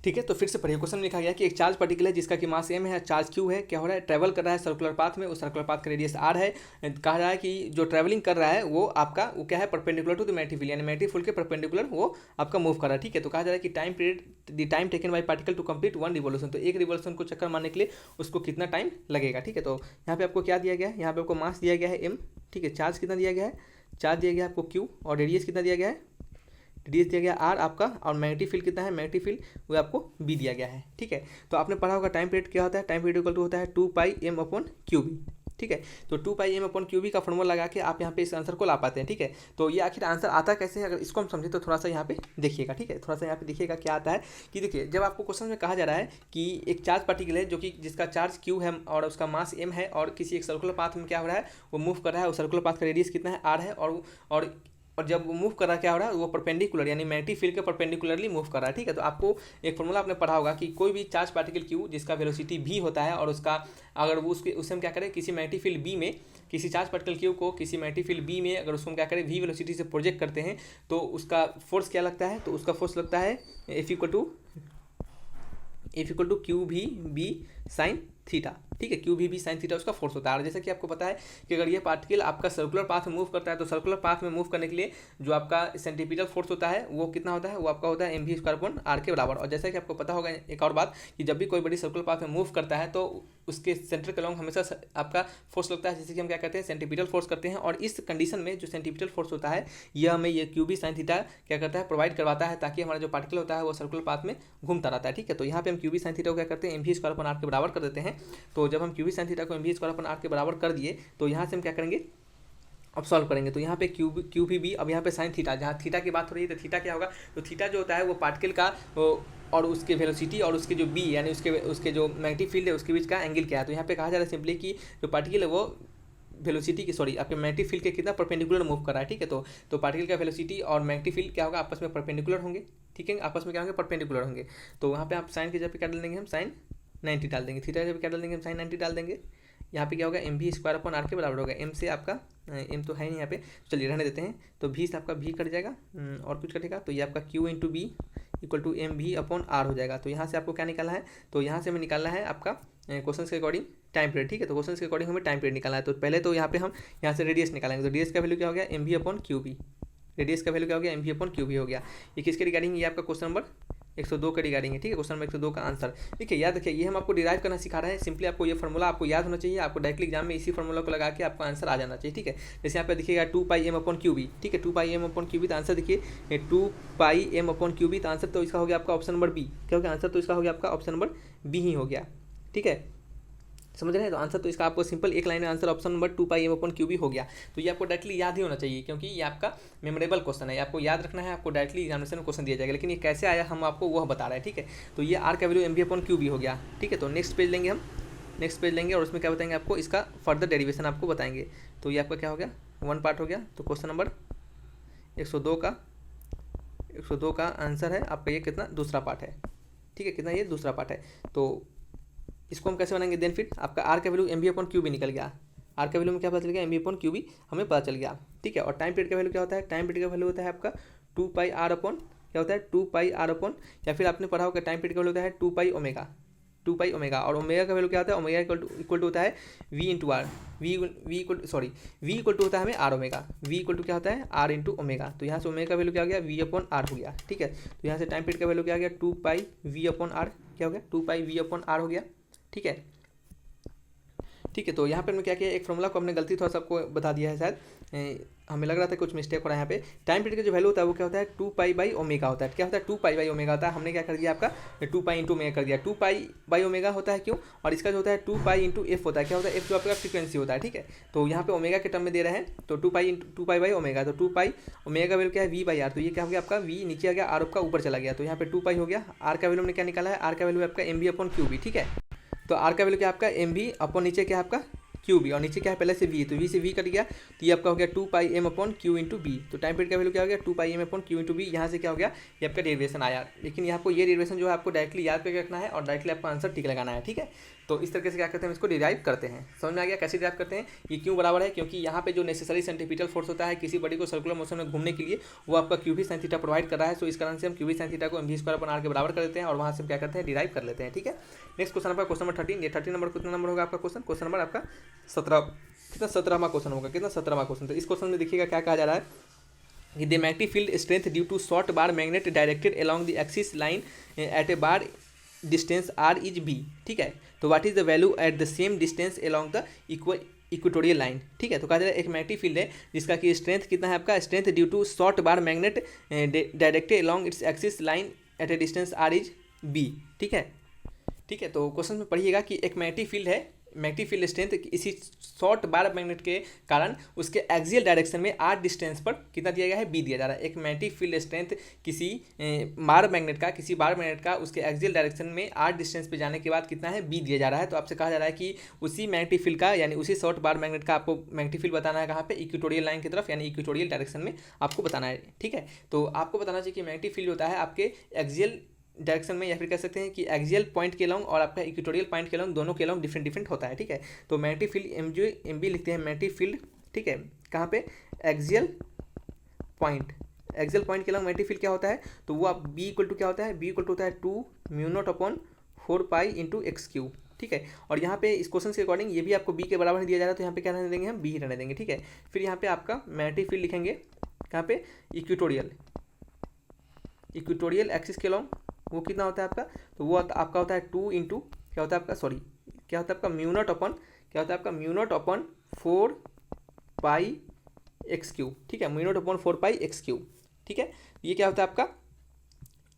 ठीक है, तो फिर से पढ़िए। क्वेश्चन में लिखा गया कि एक चार्ज पार्टिकल है जिसका कि मास m है, चार्ज q है, क्या हो रहा है, ट्रैवल कर रहा है सर्कुलर पाथ में, उस सर्कुलर पाथ का रेडियस r है। कहा रहा है कि जो ट्रैवलिंग कर रहा है वो आपका वो क्या है, perpendicular to the magnetic field, यानी मैग्नेटिक फील्ड के परपेंडिकुलर वो आपका मूव कर रहा है, ठीक है। तो कहा जा रहा है कि time period the time taken by particle to complete one revolution, तो एक रिवॉल्यूशन को चक्कर मारने के लिए उसको कितना टाइम लगेगा, ठीक है। तो यहाँ पे आपको क्या दिया गया है, यहाँ पे आपको मास दिया गया है m, ठीक है। चार्ज कितना दिया गया है, चार्ज दिया गया है आपको q, और रेडियस कितना दिया गया है, रेडियस दिया गया r आपका, और मैग्नेटिक फील्ड कितना है, मैग्नेटिक फील्ड वो आपको b दिया गया है, ठीक है। तो आपने पढ़ा होगा टाइम पीरियड क्या होता है, टाइम पीरियड इक्वल टू होता है 2πm/qb, ठीक है। तो 2πm/qb का फॉर्मूला लगा के आप यहाँ पे इस आंसर को ला पाते हैं, ठीक है। तो ये आखिर आंसर आता कैसे है, अगर इसको हम समझे तो थोड़ा सा यहाँ पे देखिएगा, ठीक है। थोड़ा सा यहाँ पे देखिएगा क्या आता है कि देखिए, जब आपको क्वेश्चन में कहा जा रहा है कि एक चार्ज पार्टिकल है जो कि जिसका चार्ज q है और उसका मास m है, और किसी एक सर्कुलर पाथ में क्या हो रहा है, वो मूव कर रहा है, उस सर्कुलर पाथ का रेडियस कितना है, r है, और जब वो मूव कर रहा है क्या हो रहा है, वो परपेंडिकुलर यानी मैग्नेटिक फील्ड के परपेंडिकुलरली मूव कर रहा है, ठीक है। तो आपको एक फॉर्मूला आपने पढ़ा होगा कि कोई भी चार्ज पार्टिकल q जिसका वेलोसिटी v होता है, और उसका अगर वो उससे हम क्या करें, किसी मैग्नेटिक फील्ड b में, किसी चार्ज पार्टिकल q को किसी मैग्नेटिक फील्ड b में अगर उसको हम क्या करें v वेलोसिटी से प्रोजेक्ट करते हैं, तो उसका फोर्स क्या लगता है, तो उसका फोर्स लगता है F इक्वल टू क्यू भी बी साइन थीटा, ठीक है। क्यू भी बी साइन थीटा उसका फोर्स होता है। और जैसे कि आपको पता है कि अगर ये पार्टिकल आपका सर्कुलर पाथ में मूव करता है, तो सर्कुलर पाथ में मूव करने के लिए जो आपका सेंटीपिटल फोर्स होता है वो कितना होता है, वो आपका होता है mv² के बराबर। और जैसा कि आपको पता होगा एक और बात कि जब भी कोई बड़ी सर्कुलर पाथ में मूव करता है तो उसके सेंटर के लॉन्ग हमेशा आपका फोर्स लगता है, जैसे कि हम क्या कहते हैं, सेंटीपिटल फोर्स करते हैं। और इस कंडीशन में जो सेंटीपिटल फोर्स होता है यह हमें ये क्यू बी साइन थीटा क्या करता है, प्रोवाइड करवाता है, ताकि हमारा जो पार्टिकल होता है वो सर्कुलर पाथ में घूमता रहता है, ठीक है। तो यहाँ पे हम क्यू बी साइन थीटा को क्या करते हैं, mv² के बराबर कर देते हैं। तो जब हम क्यू बी साइन थीटा को mv² के बराबर कर दिए, तो यहाँ से हम क्या करेंगे, अब सॉल्व करेंगे। तो यहाँ पे क्यू भी बी, अब यहाँ पे साइन थीटा, जहाँ थीटा की बात हो रही है तो थीटा क्या होगा, तो थीटा जो होता है वो पार्टिकल का और उसके वेलोसिटी और उसके जो बी यानी उसके जो मैग्नेटिक फील्ड है उसके बीच का एंगल क्या है। तो यहाँ पे कहा जा रहा है सिंपली कि जो पार्टिकल है वो वेलोसिटी की आपके मैग्नेटिक फील्ड के कितना परपेंडिकुलर मूव कर रहा है, ठीक है। तो पार्टिकल का वेलोसिटी और मैग्नेटिक फील्ड क्या होगा, आपस में परपेंडिकुलर होंगे, ठीक है, आपस में क्या होंगे, परपेंडिकुलर होंगे। तो वहाँ पे आप साइन की जगह पे क्या डाल देंगे, हम साइन 90 डाल देंगे, थीटा की जगह पे क्या डाल देंगे, हम साइन 90 डाल देंगे। यहाँ पे क्या होगा, mv² के बराबर होगा, m से आपका m तो है नहीं यहाँ पे, चलिए रहने देते हैं। तो v से आपका v कट जाएगा और कुछ कटेगा, तो ये आपका q into B equal to mv/r हो जाएगा। तो यहाँ से आपको क्या निकालना है, तो यहाँ से हमें निकालना है आपका क्वेश्चन के अकॉर्डिंग टाइम पीरियड, ठीक है। तो क्वेश्चन के अकॉर्डिंग हमें टाइम पीरियड निकालना है। तो पहले तो यहाँ पे हम यहाँ से रेडियस निकालेंगे, तो रेडियस का वैल्यू क्या हो गया, mv/qb, रेडियस का वैल्यू क्या हो गया, mv/qb हो गया। ये किसके रिगार्डिंग, ये आपका क्वेश्चन नंबर 102 के रिगार्डिंग है, ठीक है। क्वेश्चन नंबर 102 का आंसर देखिए, याद रखिए, ये हम आपको डिराइव करना सिखा रहे हैं। सिंपली आपको ये फॉर्मूला आपको याद होना चाहिए, आपको डायरेक्टली एग्जाम में इसी फॉर्मूला को लगा के आपको आंसर आ जाना चाहिए, ठीक है। जैसे यहाँ पे देखिएगा 2πm/qb, ठीक है, 2πm/qb, तो आंसर देखिए 2πm/qb, तो आंसर तो इसका हो गया आपका ऑप्शन नंबर बी, क्या हो गया, आंसर तो इसका हो गया आपका ऑप्शन नंबर बी ही हो गया, ठीक है, समझ रहे हैं। तो आंसर तो इसका आपको सिंपल एक लाइन में आंसर ऑप्शन नंबर 2πm/qb हो गया। तो ये आपको डायरेक्टली याद ही होना चाहिए, क्योंकि ये आपका मेमोरेबल क्वेश्चन है, आपको याद रखना है, आपको डायरेक्टली एग्जामिनेशन में क्वेश्चन दिया जाएगा। लेकिन ये कैसे आया हम आपको वह बता रहे हैं, ठीक है। तो ये r का वैल्यू mv/qb हो गया, ठीक है। तो नेक्स्ट पेज लेंगे हम, नेक्स्ट पेज लेंगे और उसमें क्या बताएंगे आपको, इसका फर्दर डेरिवेशन आपको बताएंगे। तो ये आपका क्या हो गया, 1 पार्ट हो गया। तो क्वेश्चन नंबर 102 का आंसर है आपका ये कितना, दूसरा पार्ट है, ठीक है, कितना ये दूसरा पार्ट है। तो इसको हम कैसे बनाएंगे, देन फिर आपका r का वैल्यू mv/qb निकल गया, r का वैल्यू में क्या पता चल गया, mv/qb हमें पता चल गया, ठीक है। और टाइम पीरियड का वैल्यू क्या होता है, टाइम पीरियड का वैल्यू होता है आपका 2πr/, क्या होता है 2πr/, या फिर आपने पढ़ा होगा टाइम पीरियड का वैल्यू होता है 2π ओमेगा, और ओमेगा का वैल्यू क्या होता है, ओमेगा इक्वल टू होता है v into R, v equal to होता है हमें r omega, v equal to क्या होता है r इंटू ओमेगा। तो यहाँ से ओमेगा का वैल्यू क्या हो गया, v/r हो गया, ठीक है। तो यहाँ से टाइम पीरियड का वैल्यू क्या हो गया, 2πv/r, क्या हो गया 2πv/r हो गया, ठीक है, ठीक है। तो यहाँ पर मैं क्या किया, एक फॉर्मूला को हमने गलती थोड़ा सबको बता दिया है, शायद हमें लग रहा था कुछ मिस्टेक हो रहा है यहाँ पे। टाइम पीरियड का जो वैल्यू होता है वो क्या होता है 2π/ओमेगा होता है, क्या होता है 2π/ओमेगा होता है। हमने क्या कर दिया आपका 2π इंटू ओमेगा कर दिया, 2π/ओमेगा होता है क्यों, और इसका जो होता है 2π इंटू एफ होता है, क्या होता है एफ जो आपका फ्रीक्वेंसी होता है, ठीक है। तो यहाँ पे ओमेगा के टर्म में दे रहे हैं, तो 2π/ओमेगा, तो 2π ओमेगा का वैल्यू क्या है v/r, तो ये क्या हो गया आपका v नीचे आ गया, r आपका ऊपर चला गया, तो यहाँ पे 2π हो गया। r का वैल्यू हमने क्या निकाला है, r का वैल्यू आपका mv/qb, ठीक है। तो आर का वैल्यू क्या है आपका एम वी अपॉन नीचे क्या है आपका क्यू बी, और नीचे क्या है पहले से वी, तो वी से वी कट गया, तो ये आपका हो गया 2 pi M upon Q into B. तो टाइम पीरियड का वैल्यू क्या हो गया 2 pi M upon Q into B. यहाँ से क्या हो गया, ये आपका डेरिवेशन आया, लेकिन यहाँ आपको ये डेरिवेशन जो है आपको डायरेक्टली याद करके रखना है और डायरेक्टली आपको आंसर टिक लगाना है, ठीक है। तो इस तरीके से क्या करते हैं, इसको डिराइव करते हैं। समझ में आ गया कैसे डिराइव करते हैं। ये क्यों बराबर है, क्योंकि यहाँ पे जो नेसेसरी सेंट्रीपिटल फोर्स होता है किसी बॉडी को सर्कुलर मोशन में घूमने के लिए, वो आपका Q V sine theta provide कर रहा है। सो इस कारण से हम क्यू वी साइन थीटा को M V square upon R के बराबर कर देते हैं और वहाँ से हम क्या करते हैं, डिराइव कर लेते हैं, ठीक है। नेक्स्ट क्वेश्चन आपका क्वेश्चन नंबर 13। ये 13 नंबर कितना नंबर होगा आपका क्वेश्चन नंबर आपका 17, कितना 17वां क्वेश्चन होगा, कितना 17वां क्वेश्चन। तो इस क्वेश्चन में देखिएगा क्या कहा जा रहा है, the magnetic field strength due to short bar magnet directed along the axis line at a bar distance R is B, ठीक है। तो what is the value at the same distance along the equatorial line, ठीक है। तो कहा जा रहा है एक मैग्नेटिक फील्ड है जिसका कि स्ट्रेंथ कितना है आपका, strength due to short bar magnet directed along its axis line at a distance R is B, ठीक है। ठीक है, तो क्वेश्चन में पढ़िएगा कि एक मैग्नेटिक फील्ड है, मैग्नेटिक फील्ड स्ट्रेंथ इसी शॉर्ट बार मैग्नेट के कारण उसके एक्सियल डायरेक्शन में आर डिस्टेंस पर कितना दिया गया है, बी दिया जा रहा है। एक मैग्नेटिक फील्ड स्ट्रेंथ किसी बार मैग्नेट का उसके एक्सियल डायरेक्शन में आर डिस्टेंस पे जाने के बाद कितना है, बी दिया जा रहा है। तो आपसे कहा जा रहा है कि उसी मैग्नेटिक फील्ड का यानी उसी शॉर्ट बार मैग्नेट का आपको मैग्नेटिक फील्ड बताना है कहाँ पे, इक्वेटोरियल लाइन की तरफ, यानी इक्वेटोरियल डायरेक्शन में आपको बताना है, ठीक है। तो आपको बताना चाहिए कि मैग्नेटिक फील्ड होता है आपके एक्सियल डायरेक्शन में, या फिर कह सकते हैं कि एक्सियल पॉइंट के लॉन्ग और आपका इक्वेटोरियल पॉइंट के लॉन्ग दोनों के लॉन्ग डिफरेंट होता है, ठीक है। तो मैग्नेटिक फील्ड एम बी लिखते हैं मैग्नेटिक फील्ड, ठीक है, कहाँ पे, एक्सियल पॉइंट के लॉन्ग मैग्नेटिक फील्ड क्या होता है, तो वो आप बी इक्वल टू क्या होता है, बी इक्वल टू होता है 2 mu naught upon 4 pi into x Q, ठीक है। और यहाँ पे इस क्वेश्चन के अकॉर्डिंग ये भी आपको बी के बराबर दिया जा रहा है, तो यहाँ पे क्या रहने देंगे, हम बी रहने देंगे, ठीक है। फिर यहाँ पे आपका मैग्नेटिक फील्ड लिखेंगे कहाँ पे, इक्वेटोरियल एक्सिस के लॉन्ग, वो कितना होता है आपका, तो वो आपका होता है 2 इंटू क्या होता है आपका, सॉरी क्या होता है आपका म्यू नॉट अपॉन, क्या होता है आपका म्यू नॉट अपॉन 4 पाई एक्स क्यू, ठीक है, म्यू नॉट अपॉन 4 पाई एक्स क्यू, ठीक है। ये क्या होता है आपका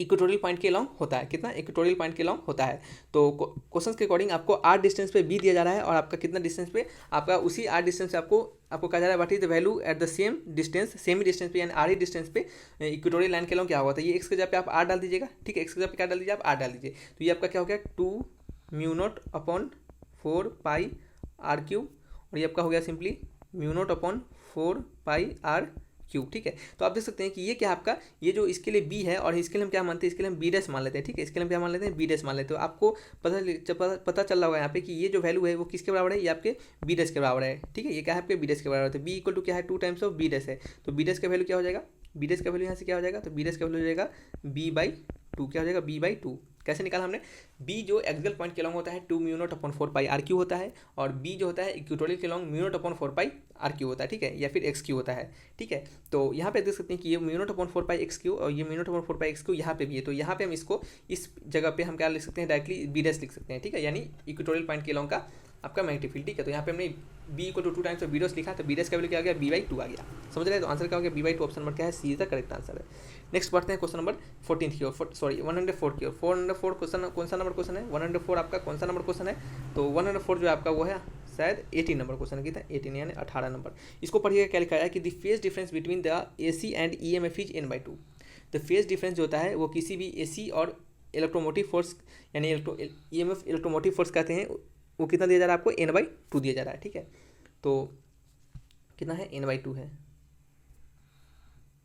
इक्वेटोरियल पॉइंट के लॉन्ग होता है, कितना इक्वेटोरियल पॉइंट के लॉन्ग होता है। तो क्वेश्चन के अकॉर्डिंग आपको आर डिस्टेंस पे बी दिया जा रहा है और आपका कितना डिस्टेंस पे, आपका उसी आर डिस्टेंस पे आपको कहा जा रहा है what is the value at the same he distance पे, यानी आर ही डिस्टेंस पे इक्वेटोरियल लाइन के लॉन्ग क्या होगा, तो ये एक्स के जगह पे आप आर डाल दीजिएगा, ठीक है, एक्स के जगह पे क्या डाल दीजिए, आप आर डाल दीजिए। तो ये आपका क्या हो गया 2 mu naught upon 4 pi R cube, और ये आपका हो गया simply mu naught upon 4 pi R cube, ठीक है। तो आप देख सकते हैं कि ये क्या आपका, ये जो इसके लिए बी है और इसके लिए हम क्या मानते हैं, इसके लिए हम बी डैश मान लेते हैं, ठीक है, इसके लिए हम क्या मान लेते हैं, बी डैश मान लेते हैं। तो आपको पता चल रहा होगा यहाँ पे कि ये जो वैल्यू है वो किसके बराबर है, ये आपके बी डैश के बराबर है, ठीक है। ये क्या है आपके बी डैश के बराबर है, तो बी इक्वल टू क्या है 2 टाइम्स ऑफ बी डैश है। तो बी डैश का वैल्यू क्या हो जाएगा, बी डैश का वैल्यू यहाँ से क्या हो जाएगा, तो बी डैश का वैल्यू हो जाएगा b/2, क्या हो जाएगा b/2। कैसे निकाला हमने, बी जो एक्सियल पॉइंट के लॉन्ग होता है 2 mu naught upon 4 pi R cube होता है, और बी जो होता है इक्वेटोरियल के long mu naught upon 4 pi R cube होता है, ठीक है, या फिर एक्स क्यू होता है, ठीक है। तो यहाँ पे देख सकते हैं कि ये म्यू नॉट अपॉन 4 पाई एक्स क्यू और ये म्यू नॉट अपॉन 4 पाई एक्स क्यू यहाँ पे भी है। तो यहाँ पे हम इसको इस जगह पे हम क्या लिख सकते हैं, डायरेक्टली बी डैश लिख सकते हैं, ठीक है, यानी इक्वेटोरियल पॉइंट के लॉन्ग का आपका मैग्नेटिक फील्ड, ठीक है। तो यहाँ पे हमने B equal to 2 times of B dash लिखा, तो बी डैश का वैल्यू क्या आ गया, b/2 आ गया, समझ रहे हैं। तो आंसर क्या हो गया b/2, ऑप्शन नंबर क्या है, सी इज द करेक्ट आंसर है। नेक्स्ट बढ़ते हैं क्वेश्चन नंबर 14 की ओर, 104 की ओर। 404 क्वेश्चन कौन सा नंबर क्वेश्चन है, 104 आपका कौन सा नंबर क्वेश्चन है, तो 104 जो आपका वो है शायद 18 नंबर क्वेश्चन कितना, 18 यानी 18 नंबर। इसको पढ़िएगा क्या लिखा है कि the phase difference between the AC and EMF is n/2। The phase difference जो होता है वो किसी भी AC और इलेक्ट्रोमोटिव फोर्स यानी EMF इलेक्ट्रोमोटिव फोर्स कहते हैं, वो कितना दिया जा रहा है आपको, n/2 दिया जा रहा है, ठीक है। तो कितना है, n/2 है,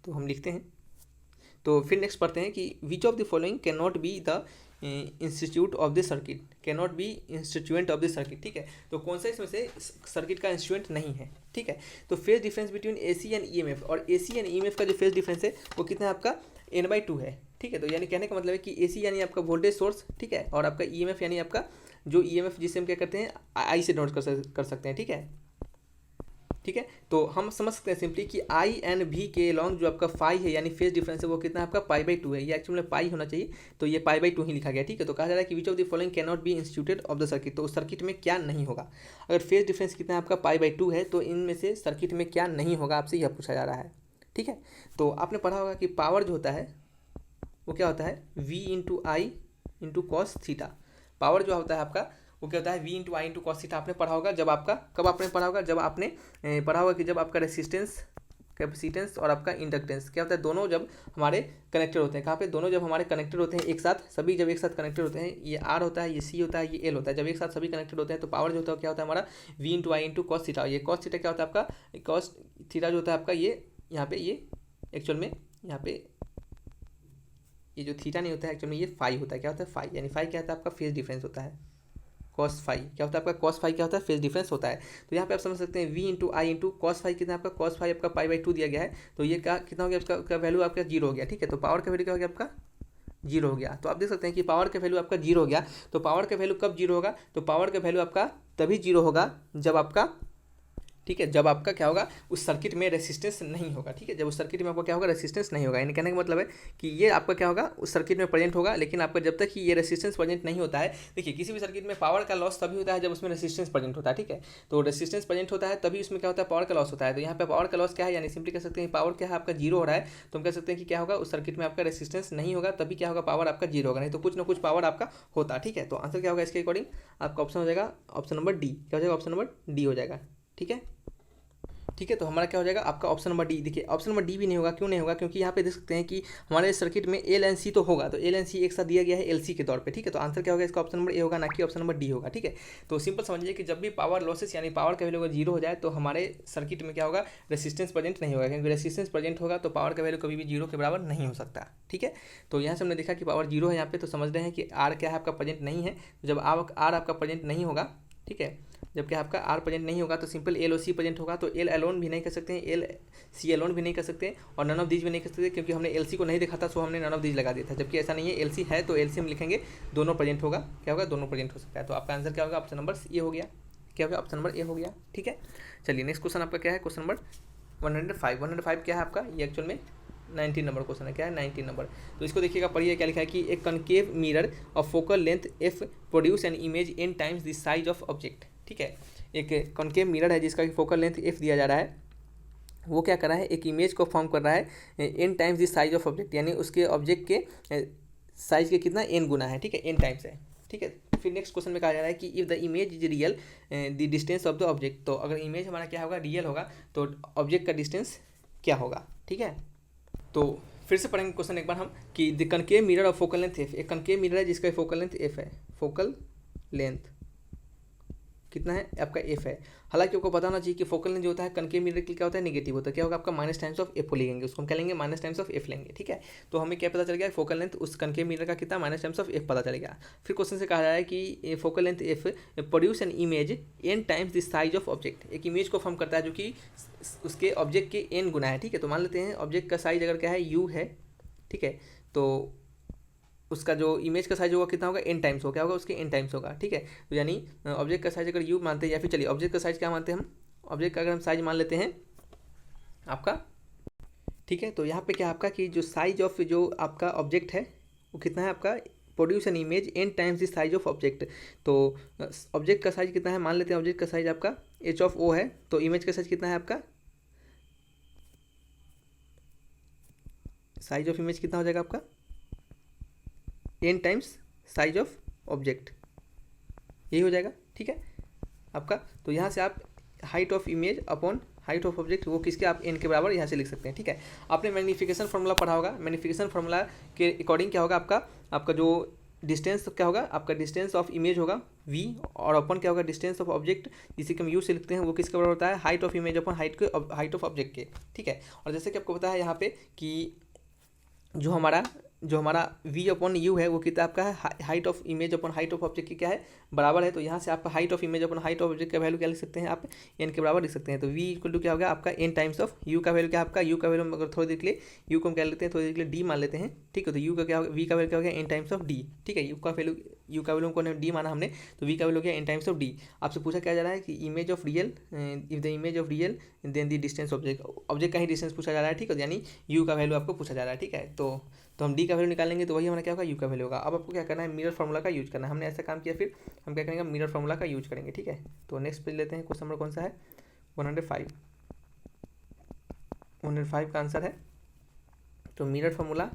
तो हम लिखते हैं। तो फिर नेक्स्ट पढ़ते हैं कि which of the following can not be the institute of the circuit, can not be constituent of the circuit, ठीक है। तो कौन सा इसमें से सर्किट का इंस्टीट्यूएंट नहीं है, ठीक है। तो phase difference between AC and EMF, और AC एंड EMF का जो फेज डिफरेंस है वो कितना है आपका, n/2 है, ठीक है। तो यानी कहने का मतलब है कि AC यानी आपका वोल्टेज सोर्स, ठीक है, और आपका EMF यानी आपका जो EMF जिसे हम क्या करते हैं I से नोट कर सकते हैं, ठीक है, ठीक है। तो हम समझ सकते हैं सिंपली कि I एंड V के लॉन्ग जो आपका फाई है यानी फेज डिफरेंस है वो कितना आपका π/2 है, ये एक्चुअली में पाई होना चाहिए, तो ये π/2 ही लिखा गया, ठीक है। तो कहा जा रहा है कि which of the following can not B instituted of the circuit, तो उस सर्किट में क्या नहीं होगा। अगर फेज डिफरेंस कितना है आपका π/2 है तो इनमें से सर्किट में क्या नहीं होगा, आपसे यह पूछा जा रहा है, ठीक है। तो आपने पढ़ा होगा कि पावर जो होता है वो क्या होता है, V × I × cos theta. Power जो होता है आपका वो क्या होता है, V × I × cos थीटा। आपने पढ़ा होगा जब आपका, कब आपने पढ़ा होगा, जब आपने पढ़ा होगा कि जब आपका रेसिस्टेंस कैपेसिटेंस और आपका इंडक्टेंस क्या होता है, दोनों जब हमारे कनेक्टेड होते हैं, कहाँ पे, दोनों जब हमारे कनेक्टेड होते हैं एक साथ, सभी जब एक साथ कनेक्टेड होते हैं, ये आर होता है, ये सी होता है, ये एल होता है, जब एक साथ सभी कनेक्टेड होते हैं तो पावर जो होता है क्या होता है हमारा V into I into cos theta. ये कॉस थीटा क्या होता है आपका, कॉस थीटा जो होता है आपका ये यहाँ पे ये एक्चुअल में यहाँ पे ये जो थीटा नहीं होता है एक्चुअल में ये फाई होता है, क्या होता है फाई, यानी फाई क्या होता है आपका फेज डिफरेंस होता है, कॉस फाई क्या होता है आपका, कॉस फाई क्या होता है फेज डिफरेंस होता है। तो यहाँ पे आप समझ सकते हैं V into I into cos phi कितना आपका, कॉस फाई आपका पाई बाई 2 दिया गया है, तो ये क्या कितना हो गया उसका वैल्यू आपका जीरो हो गया, ठीक है। तो पावर का वैल्यू क्या हो गया आपका जीरो हो गया। तो आप देख सकते हैं कि पावर का वैल्यू आपका जीरो हो गया। तो पावर का वैल्यू कब जीरो होगा, तो पावर का वैल्यू आपका तभी जीरो होगा जब आपका, ठीक है, जब आपका क्या होगा उस सर्किट में रेसिस्टेंस नहीं होगा, ठीक है, जब उस सर्किट में आपका क्या होगा रेसिस्टेंस नहीं होगा। यानी कहने का मतलब है कि ये आपका क्या होगा उस सर्किट में प्रेजेंट होगा, लेकिन आपका जब तक कि ये रेसिस्टेंस प्रेजेंट नहीं होता है, देखिए किसी भी सर्किट में पावर का लॉस तभी होता है जब उसमें रेसिस्टेंस प्रेजेंट होता है, ठीक है। तो रेसिस्टेंस प्रेजेंट होता है तभी उसमें क्या होता है पावर का लॉस होता है। तो यहाँ पे पावर का लॉस क्या है, यानी सिंपली कह सकते हैं पावर क्या है आपका जीरो हो रहा है, तो हम कह सकते हैं कि क्या होगा उस सर्किट में आपका रेसिस्टेंस नहीं होगा, तभी क्या होगा पावर आपका जीरो होगा, नहीं तो कुछ ना कुछ पावर आपका होता, ठीक है। तो आंसर क्या होगा इसके अकॉर्डिंग आपका ऑप्शन हो जाएगा ऑप्शन नंबर डी, क्या हो जाएगा ऑप्शन नंबर डी हो जाएगा, ठीक है। ठीक है, तो हमारा क्या हो जाएगा आपका ऑप्शन नंबर डी। देखिए ऑप्शन नंबर डी भी नहीं होगा, क्यों नहीं होगा, क्योंकि यहाँ पे देख सकते हैं कि हमारे सर्किट में एल एन सी तो होगा, तो एल एन सी एक साथ दिया गया है एल सी के तौर पे, ठीक है। तो आंसर क्या होगा इसका ऑप्शन नंबर ए होगा, ना कि ऑप्शन नंबर डी होगा, ठीक है। तो सिंपल समझिए कि जब भी पावर लॉसेस यानी पावर का वैल्यू अगर जीरो हो जाए तो हमारे सर्किट में क्या होगा रेसिस्टेंस प्रेजेंट नहीं होगा, क्योंकि रेसिस्टेंस प्रेजेंट होगा तो पावर का वैल्यू कभी भी जीरो के बराबर नहीं हो सकता, ठीक है। तो यहाँ से हमने देखा कि पावर जीरो है यहाँ पे, तो समझ रहे हैं कि आर क्या है आपका प्रेजेंट नहीं है। जब आर आपका प्रेजेंट नहीं होगा, ठीक है, जबकि आपका आर प्रेजेंट नहीं होगा तो सिंपल एल ओ सी प्रेजेंट होगा, तो एल एलोन भी नहीं कर सकते हैं, एल सी एलोन भी नहीं कर सकते और नन ऑफ दीज भी नहीं कर सकते, क्योंकि हमने एल सी को नहीं देखा था, सो हमने नन ऑफ दीज लगा दिया था, जबकि ऐसा नहीं है, एल सी है तो एल सी हम लिखेंगे दोनों प्रेजेंट होगा, क्या होगा दोनों प्रेजेंट हो सकता है। तो आपका आंसर क्या होगा ऑप्शन नंबर ए हो गया, क्या होगा ऑप्शन नंबर ए हो गया, ठीक है। चलिए नेक्स्ट क्वेश्चन आपका क्या है, क्वेश्चन नंबर 105 क्या है आपका, ये एक्चुअल में 19 नंबर क्वेश्चन है, क्या है 19 नंबर। तो इसको देखिएगा पढ़िए क्या लिखा है कि एक concave mirror of focal length F produce an image n times the size of object, ठीक है। एक कॉन्केव मिरर है जिसका फोकल लेंथ एफ दिया जा रहा है, वो क्या कर रहा है एक इमेज को फॉर्म कर रहा है n times the size of object, यानी उसके ऑब्जेक्ट के साइज के कितना n गुना है, ठीक है, n टाइम्स है, ठीक है। फिर नेक्स्ट क्वेश्चन में कहा जा रहा है कि if the image is real the distance of the object, तो अगर इमेज हमारा क्या होगा रियल होगा तो ऑब्जेक्ट का डिस्टेंस क्या होगा, ठीक है। तो फिर से पढ़ेंगे क्वेश्चन एक बार हम कि the concave mirror of focal length F, एक कनकेव मिरर है जिसका फोकल लेंथ एफ है, फोकल लेंथ कितना है आपका एफ है। हालांकि आपको पता होना चाहिए कि फोकल लेंथ जो होता है कनकेव मिरर के लिए क्या होता है नेगेटिव होता है, क्या होगा आपका माइनस टाइम्स ऑफ एफ को लेंगे, उसको हम क्या लेंगे माइनस टाइम्स ऑफ एफ लेंगे, ठीक है। तो हमें क्या पता चल गया फोकल लेंथ उस कनकेव मिरर का कितना माइनस टाइम्स ऑफ एफ पता चल गया। फिर क्वेश्चन से कहा जा रहा है कि focal length F produce an image n times the size of object, एक इमेज को फॉर्म करता है जो कि उसके ऑब्जेक्ट के n गुना है, ठीक है। तो मान लेते हैं ऑब्जेक्ट का साइज अगर क्या है u है, ठीक है, तो उसका जो इमेज का साइज होगा कितना होगा n टाइम्स होगा, क्या होगा उसके n टाइम्स होगा, ठीक है। तो यानी ऑब्जेक्ट का साइज अगर u मानते हैं, या फिर चलिए ऑब्जेक्ट का साइज क्या मानते हैं हम, ऑब्जेक्ट का अगर हम साइज मान लेते हैं आपका, ठीक है। तो यहाँ पे क्या आपका कि जो साइज ऑफ जो आपका ऑब्जेक्ट है वो कितना है आपका produce an image n times the size of object. तो ऑब्जेक्ट का साइज कितना है, मान लेते हैं ऑब्जेक्ट का साइज आपका h ऑफ o है, तो इमेज का साइज कितना है आपका, साइज ऑफ इमेज कितना हो जाएगा आपका n times size of object, यही हो जाएगा, ठीक है आपका। तो यहाँ से आप height of image upon height of object वो किसके आप n के बराबर यहाँ से लिख सकते हैं, ठीक है। आपने मैग्नीफिकेशन फार्मूला पढ़ा होगा, मैग्नीफिकेशन फार्मूला के अकॉर्डिंग क्या होगा आपका जो डिस्टेंस क्या होगा आपका डिस्टेंस ऑफ इमेज होगा v, और अपन क्या होगा डिस्टेंस ऑफ ऑब्जेक्ट जिसे कि हम u से लिखते हैं वो किसके बराबर होता है height of image upon height of object के, ठीक है। और जैसे कि आपको पता है यहाँ पे कि जो हमारा v अपॉन यू है वो कितना आपका है height of image upon height of object की क्या है बराबर है। तो यहाँ से आप height of image upon height of object का वैल्यू क्या लिख सकते हैं आप n के बराबर लिख सकते हैं। तो v इक्वल टू क्या होगा आपका n टाइम्स ऑफ u का वैल्यू क्या आपका u का वैल्यू अगर थोड़ी देर के लिए u को हम क्या लेते हैं थोड़ी देर के लिए d मान लेते हैं, ठीक है। तो u का क्या होगा v का वैल्यू क्या हो गया n टाइम्स ऑफ d, ठीक है। u का वैल्यू को d माना हमने, तो v का वैल्यू क्या n टाइम्स ऑफ d। आपसे पूछा क्या जा रहा है कि image of real if the image of real then the distance object का ही डिस्टेंस पूछा जा रहा है, ठीक है। यानी u का वैल्यू आपको पूछा जा रहा है, ठीक है। तो हम d का वैल्यू निकालेंगे तो वही हमारा क्या होगा u का वैल्यू होगा। अब आपको क्या करना है मिरर फार्मूला का यूज करना है, हमने ऐसा काम किया फिर हम क्या करेंगे मिरर फार्मूला का यूज करेंगे, ठीक है। तो नेक्स्ट पेज लेते हैं, क्वेश्चन नंबर कौन सा है 105 का आंसर है। तो मिरर फार्मूला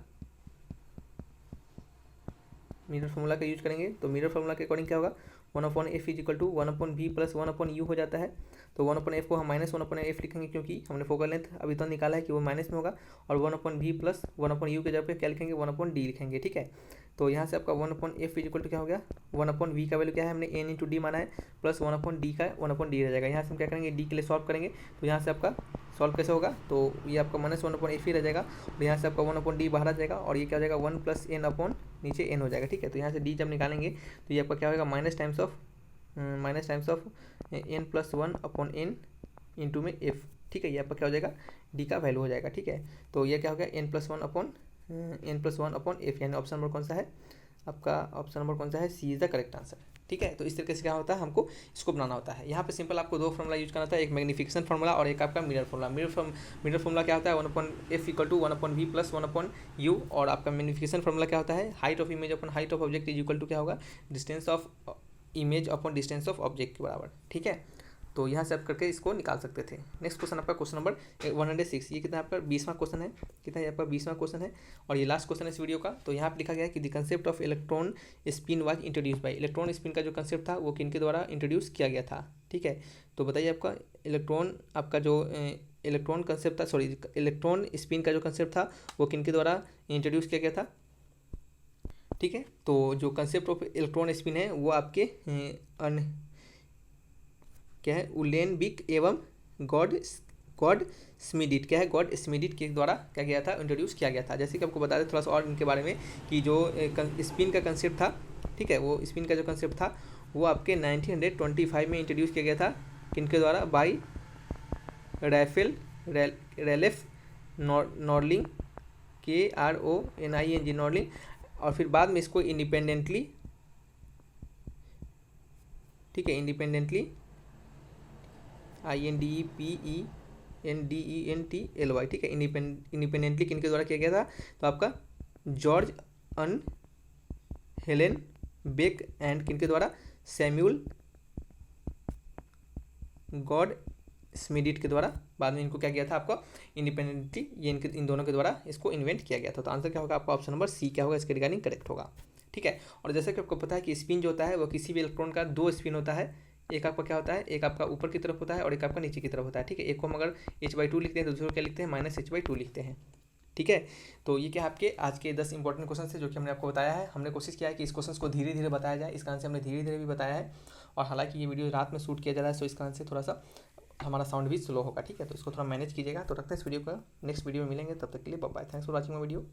का यूज करेंगे, तो मिरर फार्मूला के अकॉर्डिंग क्या होगा 1/f is equal to 1/v plus 1/u हो जाता है। तो 1/f को हम माइनस 1/f लिखेंगे क्योंकि हमने फोकल लेंथ अभी तो निकाला है कि वो माइनस में होगा, और 1/v प्लस 1/u के जगह पे क्या लिखेंगे 1/d लिखेंगे, ठीक है। तो यहाँ से आपका 1/f इज इक्वल टू क्या हो गया, 1/v का वैल्यू क्या है, हमने n इंटू डी माना है, प्लस 1/d का 1/d रह जाएगा। यहाँ से हम क्या करेंगे, d के लिए सॉल्व करेंगे, तो यहाँ से आपका सॉल्व कैसे होगा, तो ये आपका माइनस 1/f ही रह जाएगा, और यहाँ से आपका 1/d बाहर आ जाएगा, और ये क्या हो जाएगा 1 प्लस n अपॉन नीचे n हो जाएगा, ठीक है। तो यहाँ से d जब निकालेंगे तो ये आपका क्या होगा, minus times of n plus 1 upon n into में f, ठीक है। ये आपका क्या हो जाएगा, d का वैल्यू हो जाएगा, ठीक है। तो ये क्या हो गया n plus one upon f, यानी ऑप्शन नंबर कौन सा है आपका, ऑप्शन नंबर कौन सा है, सी इज़ द करेक्ट आंसर, ठीक है। तो इस तरीके से क्या होता है, हमको इसको बनाना होता है। यहाँ पे सिंपल आपको दो फॉर्मूला यूज करना होता है, एक मैग्निफिकेशन फॉर्मूला और एक आपका मिरर फॉर्मूला। मिरर फॉर्मूला क्या होता है, 1/f equal to 1/v plus 1/u, और आपका मैग्निफिकेशन फॉर्मूला क्या होता है, height of image upon height of object is equal to क्या होगा, distance of image upon distance of object के बराबर, ठीक है। तो यहाँ से आप करके इसको निकाल सकते थे। नेक्स्ट क्वेश्चन आपका क्वेश्चन नंबर 106, ये कितना आपका 20वां क्वेश्चन है, कितना है आपका 20वां क्वेश्चन है, और ये लास्ट क्वेश्चन है इस वीडियो का। तो यहाँ पे लिखा गया है कि the concept of electron spin was introduce by, electron spin का जो कंसेप्ट था वो किनके द्वारा इंट्रोड्यूस किया गया था, ठीक है। तो बताइए आपका इलेक्ट्रॉन, आपका जो इलेक्ट्रॉन कंसेप्ट था, सॉरी इलेक्ट्रॉन स्पिन का जो कंसेप्ट था वो किनके द्वारा इंट्रोड्यूस किया गया था, ठीक है। तो जो कंसेप्ट ऑफ इलेक्ट्रॉन स्पिन है वो आपके क्या है, उलेनबिक एवं गॉड स्मिडिट, क्या है, गॉड स्मिडिट के द्वारा क्या किया था, इंट्रोड्यूस किया गया था। जैसे कि आपको बता दें थोड़ा सा और इनके बारे में कि जो स्पिन का कंसेप्ट था, ठीक है, वो स्पिन का जो कंसेप्ट था वो आपके 1925 में इंट्रोड्यूस किया गया था, किनके द्वारा, बाई रेलेफ नॉर्लिंग, KRONING नॉर्लिंग, और फिर बाद में इसको इंडिपेंडेंटली, ठीक है, इंडिपेंडेंटली INDEPENDENTLY, ठीक है, इंडिपेंडेंटली किनके द्वारा किया गया था, तो आपका George and Helen Beck and किनके द्वारा, सैम्यूल गॉड स्मिडिट के द्वारा बाद में इनको क्या किया था आपको, इंडिपेंडेंटली ये इन दोनों के द्वारा इसको इन्वेंट किया गया था। तो आंसर क्या होगा आपका, ऑप्शन नंबर सी क्या होगा इसके रिगार्डिंग करेक्ट होगा, ठीक है। और जैसा कि आपको पता है कि स्पिन जो होता है वो किसी भी इलेक्ट्रॉन का दो स्पिन होता है, एक आपका क्या होता है, एक आपका ऊपर की तरफ होता है और एक आपका नीचे की तरफ होता है, ठीक है। एक को हम अगर h/2 लिखते हैं तो दूसरे को क्या लिखते हैं, -h/2 लिखते हैं, ठीक है। तो ये क्या आपके आज के 10 इंपॉर्टेंट क्वेश्चन थे जो कि हमने आपको बताया है। हमने कोशिश किया है कि इस क्वेश्चन को धीरे धीरे बताया जाए, इसका आंसर हमने धीरे धीरे भी बताया है, और हालांकि ये वीडियो रात में शूट किया जा रहा है तो इसका आंसर थोड़ा सा हमारा साउंड भी स्लो होगा, ठीक है। तो इसको थोड़ा मैनेज कीजिएगा। तो रखते हैं इस वीडियो का, नेक्स्ट वीडियो में मिलेंगे, तब तक के लिए bye bye, thanks for watching my video.